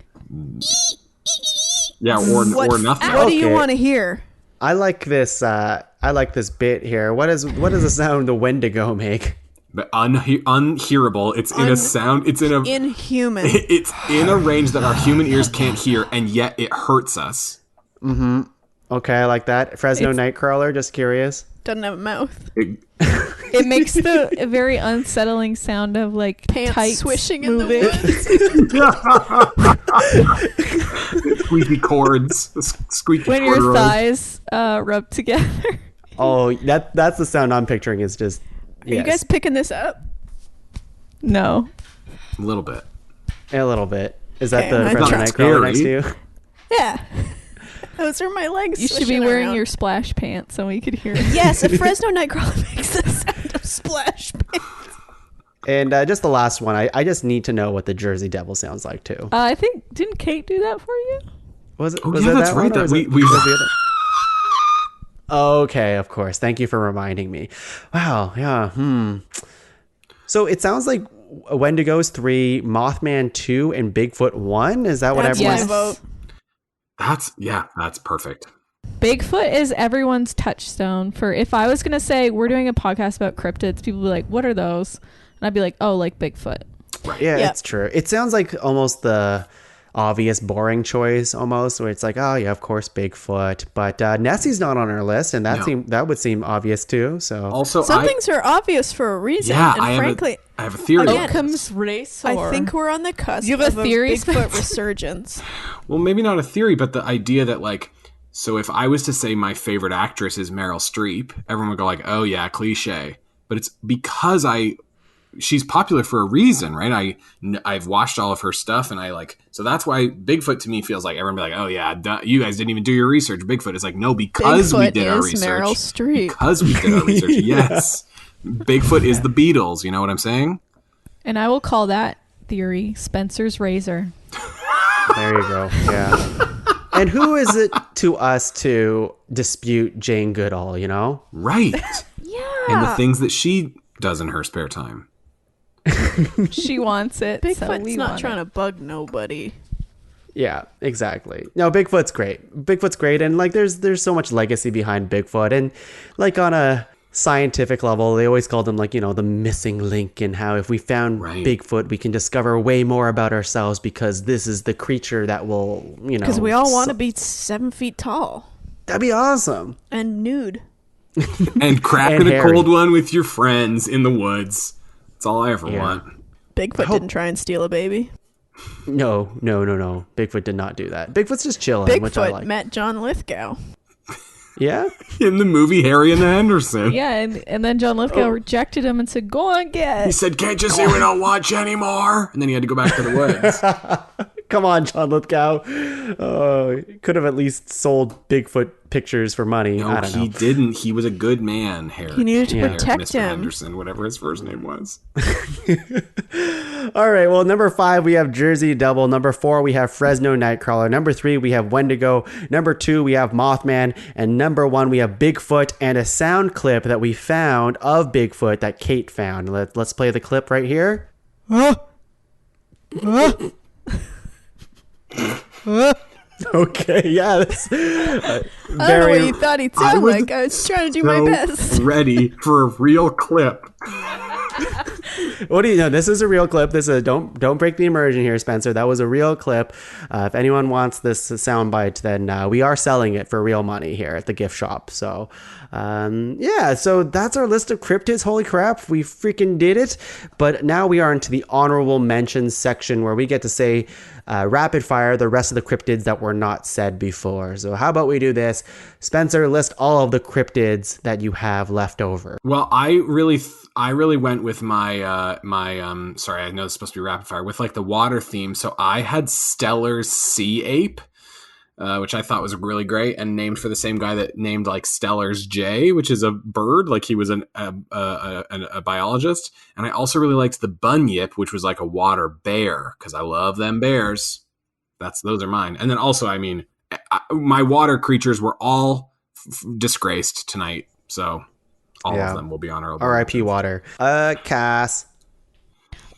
Yeah, or nothing. What do you Okay. want to hear? I like this. I like this bit here. What is the sound the Wendigo make? But unhearable. It's in a sound. It's in a. Inhuman. It's in a range that our human ears can't hear, and yet it hurts us. Okay, I like that. Fresno Nightcrawler. Just curious. Doesn't have a mouth. It makes a very unsettling sound of like Pants tights swishing in moving. the woods. Squeaky chords. Squeaky when your corduroys. thighs rub together. Oh, that's the sound I'm picturing. Is just. Are you guys picking this up? No. A little bit. A little bit. Is that Okay, the I'm Fresno not Nightcrawler next to you? Yeah. Those are my legs. You should be swishing wearing around. your splash pants so we could hear it. Yes, a Fresno Nightcrawler makes the sound of splash pants. And just the last one. I just need to know what the Jersey Devil sounds like too. I think, didn't Kate do that for you? Was it? Oh, was yeah, it that's that right, one, or that was we- it- we- was the other- Okay, of course. Thank you for reminding me. Wow. Yeah. So it sounds like Wendigo's 3, Mothman 2, and Bigfoot 1. Is that what That's everyone's? my vote. That's perfect. Bigfoot is everyone's touchstone for if I was going to say we're doing a podcast about cryptids, people would be like, what are those? And I'd be like, oh, like Bigfoot. Yeah, Yep. it's true. It sounds like almost the obvious boring choice almost, where it's like, oh yeah, of course Bigfoot, but Nessie's not on our list, and that would seem obvious too. So Also, Some things are obvious for a reason. yeah, and frankly, I have a theory. Again, Outcomes race. I think we're on the cusp You have of a theory, Bigfoot Spencer? resurgence. Well, maybe not a theory, but the idea that like, so if I was to say my favorite actress is Meryl Streep, everyone would go like, oh yeah, cliche. But it's because she's popular for a reason, right? I've watched all of her stuff, and so that's why Bigfoot to me feels like everyone be like, oh yeah, you guys didn't even do your research. Bigfoot is like, no, because we Bigfoot did our is research. Meryl Streep. Because we did our research, yes. Bigfoot is the Beatles. You know what I'm saying? And I will call that theory Spencer's razor. there you go. Yeah. And who is it to us to dispute Jane Goodall? You know, Right. Yeah. And the things that she does in her spare time. She wants it. so Bigfoot's we not want trying it. to bug nobody. Yeah, exactly. No, Bigfoot's great. Bigfoot's great, and like there's so much legacy behind Bigfoot, and like on a scientific level, they always called him like, the missing link, and how if we found Right. Bigfoot, we can discover way more about ourselves because this is the creature that will, Because we all want to be 7 feet tall That'd be awesome. and nude. And cracking And a hairy. cold one with your friends in the woods. That's all I ever want. Bigfoot didn't try and steal a baby. No. Bigfoot did not do that. Bigfoot's just chilling, which I Bigfoot like. met John Lithgow. Yeah. In the movie Harry and the Henderson. Yeah, and then John Lithgow rejected him and said, "Go on, get." He said, can't you see we don't watch anymore? And then he had to go back to the woods. Come on, John Lithgow. Could have at least sold Bigfoot pictures for money. No, I don't know. he didn't. He was a good man, Harry. He needed to Yeah. protect Mr. him. Henderson, whatever his first name was. All right. Well, number 5, we have Jersey Devil. Number 4, we have Fresno Nightcrawler. Number 3, we have Wendigo. Number 2, we have Mothman. And number 1, we have Bigfoot and a sound clip that we found of Bigfoot that Kate found. Let's play the clip right here. Okay. Yeah. That's, I don't know what you thought he'd sound was like. I was trying to do my So best. ready for a real clip. What do you know? This is a real clip. This is don't break the immersion here, Spencer. That was a real clip. If anyone wants this soundbite, then we are selling it for real money here at the gift shop. So, yeah. So that's our list of cryptids. Holy crap, we freaking did it! But now we are into the honorable mentions section where we get to say rapid fire the rest of the cryptids that were not said before. So how about we do this? Spencer, list all of the cryptids that you have left over. Well, I really went with my sorry, I know it's supposed to be rapid fire with like the water theme. So I had Stellar's sea ape. which I thought was really great, and named for the same guy that named like Steller's jay, which is a bird, like he was a biologist. And I also really liked the bunyip, which was like a water bear, because I love them bears. Those are mine. And then also, I mean, my water creatures were all disgraced tonight, so all of them will be honorable. R.I.P. water. Cass.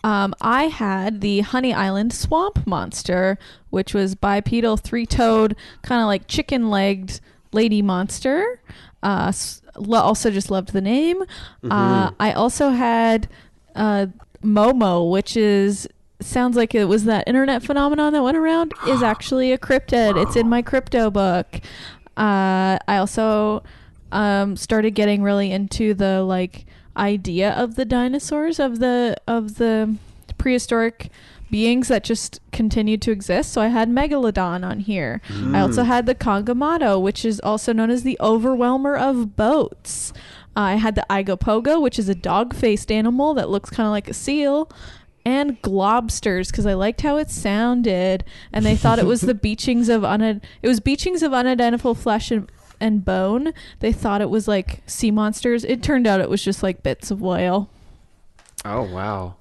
I had the Honey Island Swamp Monster, which was bipedal, three-toed, kind of like chicken-legged lady monster. Also just loved the name. I also had Momo, which sounds like it was that internet phenomenon that went around, is actually a cryptid. It's in my crypto book. I also started getting really into the like idea of the dinosaurs, of the prehistoric beings that just continued to exist. So I had Megalodon on here. I also had the Kongamato, which is also known as the overwhelmer of boats. I had the Igopogo, which is a dog-faced animal that looks kind of like a seal, and globsters, because I liked how it sounded, and they thought it was the beachings of unidentifiable flesh and bone. They thought it was like sea monsters. It turned out it was just like bits of whale. Oh, wow.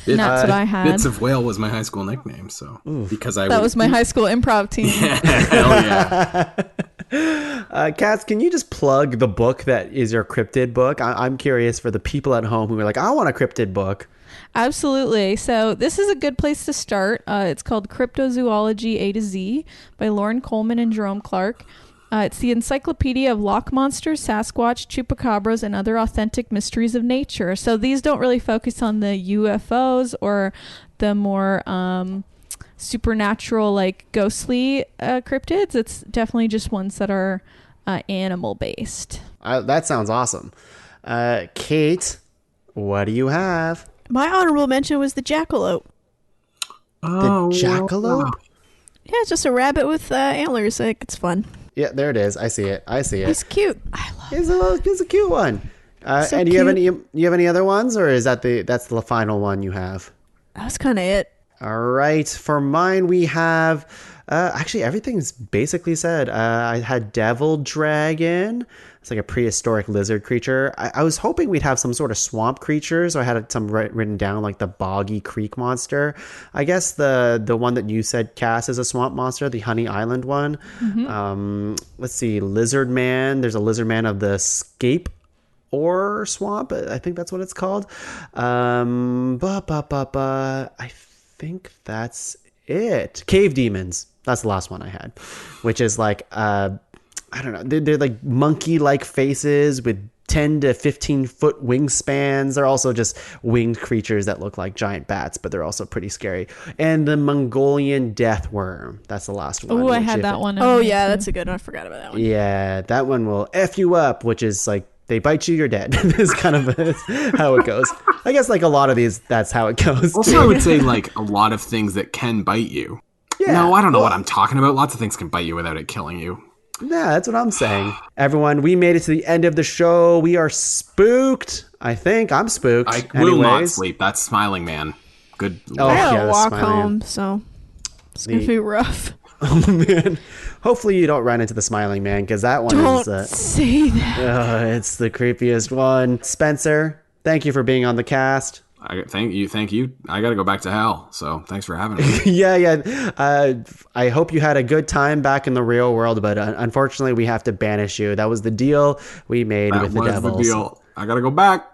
That's what I had. Bits of Whale was my high school nickname, so that was my high school improv team. Yeah, hell yeah. Cass, can you just plug the book that is your cryptid book? I'm curious for the people at home who are like, I want a cryptid book. Absolutely. So this is a good place to start. It's called Cryptozoology A to Z by Lauren Coleman and Jerome Clark. It's the encyclopedia of loch monsters, Sasquatch, chupacabras, and other authentic mysteries of nature. So these don't really focus on the UFOs or the more supernatural, like ghostly cryptids. It's definitely just ones that are animal-based. That sounds awesome. Kate, what do you have? My honorable mention was the jackalope. The jackalope? Wow. Yeah, it's just a rabbit with antlers. Like, it's fun. Yeah, there it is. I see it. He's cute. I love it. He's a cute one. So and do you cute. have any other ones, or is that's the final one you have? That's kind of it. All right. For mine, we have actually everything's basically said. I had devil dragon. It's like a prehistoric lizard creature. I was hoping we'd have some sort of swamp creature, so I had some written down, like the boggy creek monster. I guess the one that you said, Cass, is a swamp monster, the Honey Island one. Let's see, lizard man. There's a lizard man of the Scape or swamp. I think that's what it's called. I think that's it. Cave demons. That's the last one I had, which is like I don't know. They're like monkey-like faces with 10 to 15 foot wingspans. They're also just winged creatures that look like giant bats, but they're also pretty scary. And the Mongolian death worm. That's the last one. Oh, I had that one. Oh, yeah, that's a good one. I forgot about that one. Yeah, that one will F you up, which is like they bite you, you're dead. Is kind of how it goes. I guess like a lot of these, that's how it goes. Also, I would say like a lot of things that can bite you. Yeah, no, I don't know what I'm talking about. Lots of things can bite you without it killing you. Yeah, that's what I'm saying. Everyone, we made it to the end of the show. We are spooked. I think I'm spooked. I will not sleep. That's Smiling Man. Good. Oh, I gotta yeah, walk Smiling home, Man. so it's gonna be rough. Oh, man. Hopefully you don't run into the Smiling Man, because that one Don't is... say that. it's the creepiest one. Spencer, thank you for being on the cast. Thank you. I gotta go back to hell, so thanks for having me. Yeah. I hope you had a good time back in the real world, but unfortunately we have to banish you. That was the deal we made with the devils. The deal. I gotta go back.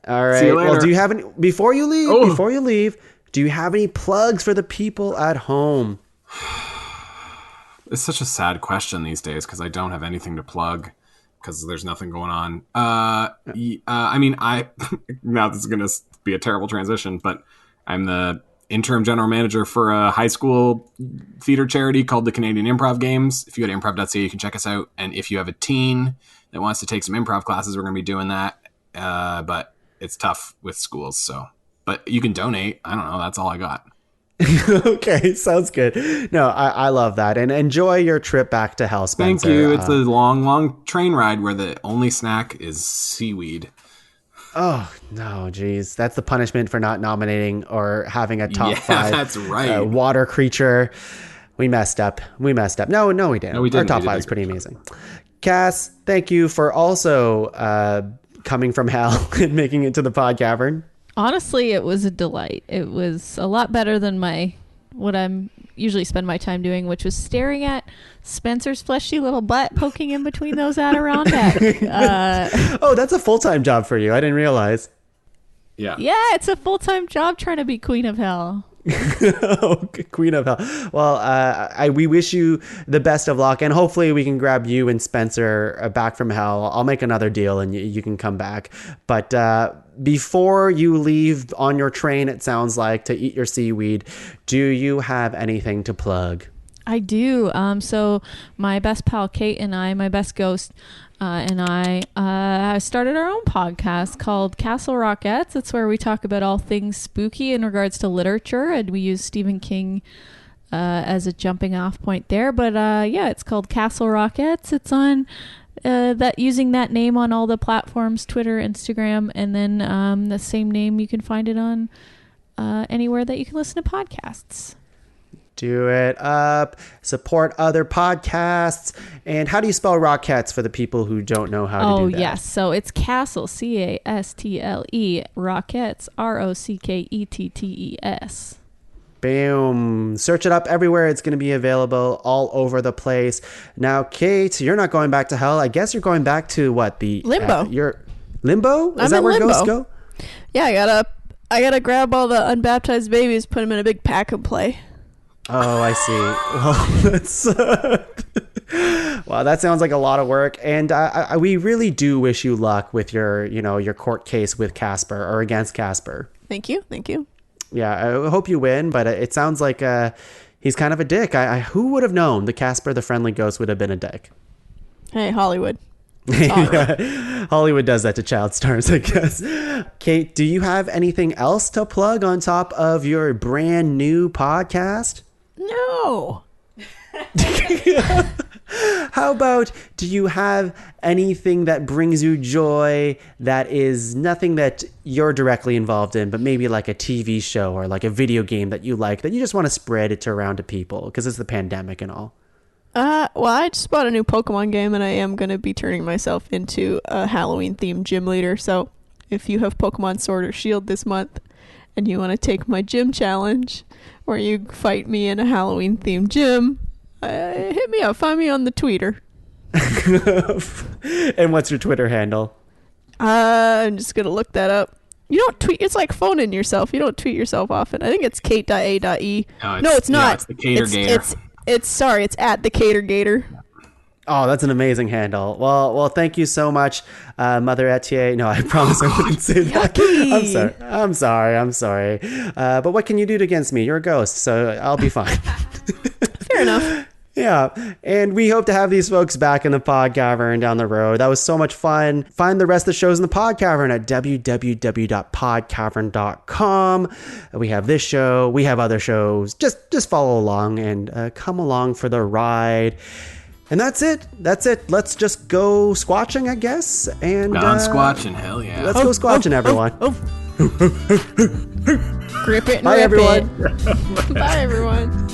All right. See you later. Well, do you have any before you leave? Do you have any plugs for the people at home? It's such a sad question these days because I don't have anything to plug because there's nothing going on. I mean, now this is gonna be a terrible transition, but I'm the interim general manager for a high school theater charity called the Canadian Improv Games. If you go to improv.ca, you can check us out. And if you have a teen that wants to take some improv classes, we're going to be doing that. But it's tough with schools. But you can donate. I don't know. That's all I got. Okay, sounds good. No, I love that. And enjoy your trip back to hell, Spencer. Thank you. It's a long train ride where the only snack is seaweed. Oh, no, geez. That's the punishment for not nominating or having a top 5 that's right. Water creature. We messed up. No, we didn't. No, we didn't. Our top We did 5 a is pretty good amazing. Cass, thank you for also coming from hell and making it to the pod cavern. Honestly, it was a delight. It was a lot better than what I'm usually spend my time doing, which was staring at Spencer's fleshy little butt poking in between those Adirondack. Oh, that's a full-time job for you. I didn't realize. Yeah. Yeah, it's a full-time job trying to be Queen of Hell. Oh, Queen of Hell. Well, we wish you the best of luck, and hopefully we can grab you and Spencer back from hell. I'll make another deal, and you can come back. But before you leave on your train, it sounds like, to eat your seaweed, do you have anything to plug? I do. So my best pal Kate and I, my best ghost, and I started our own podcast called Castle Rockettes. It's where we talk about all things spooky in regards to literature, and we use Stephen King as a jumping off point there. But yeah, it's called Castle Rockettes. It's on using that name on all the platforms, Twitter, Instagram, and then the same name you can find it on anywhere that you can listen to podcasts. Do it up. Support other podcasts. And how do you spell Rockettes for the people who don't know how to do that? Oh, yes. So it's Castle, Castle, Rockettes, Rockettes. Boom. Search it up everywhere. It's going to be available all over the place. Now, Kate, you're not going back to hell. I guess you're going back to what? The Limbo. Limbo? Is I'm that in where limbo. ghosts go? Yeah, I gotta grab all the unbaptized babies, put them in a big pack and play. Oh, I see. Well, that's wow, that sounds like a lot of work. And we really do wish you luck with your court case with Casper or against Casper. Thank you. Yeah, I hope you win, but it sounds like he's kind of a dick. Who would have known the Casper, the friendly ghost, would have been a dick? Hey, Hollywood. Hollywood does that to child stars, I guess. Kate, do you have anything else to plug on top of your brand new podcast? No. How about, do you have anything that brings you joy that is nothing that you're directly involved in, but maybe like a TV show or like a video game that you like, that you just want to spread it around to people because it's the pandemic and all? Well, I just bought a new Pokemon game, and I am going to be turning myself into a Halloween-themed gym leader. So if you have Pokemon Sword or Shield this month, and you want to take my gym challenge, where you fight me in a Halloween-themed gym, hit me up. Find me on the Twitter. And what's your Twitter handle? I'm just going to look that up. You don't tweet. It's like phoning yourself. You don't tweet yourself often. I think it's kate.a.e. No, it's not. Yeah, it's the Cater Gator. It's at the Cater Gator. Oh, that's an amazing handle. Well, thank you so much, Mother Etier. No, I promise I wouldn't say that. I'm sorry. But what can you do against me? You're a ghost, so I'll be fine. Fair enough. Yeah, and we hope to have these folks back in the Pod Cavern down the road. That was so much fun. Find the rest of the shows in the Pod Cavern at www.podcavern.com. We have this show. We have other shows. Just follow along and come along for the ride. And that's it. Let's just go squatching, I guess. And Gone squatching, hell yeah. Let's go squatching, everyone. Grip it and Bye, rip everyone. it. Bye, everyone.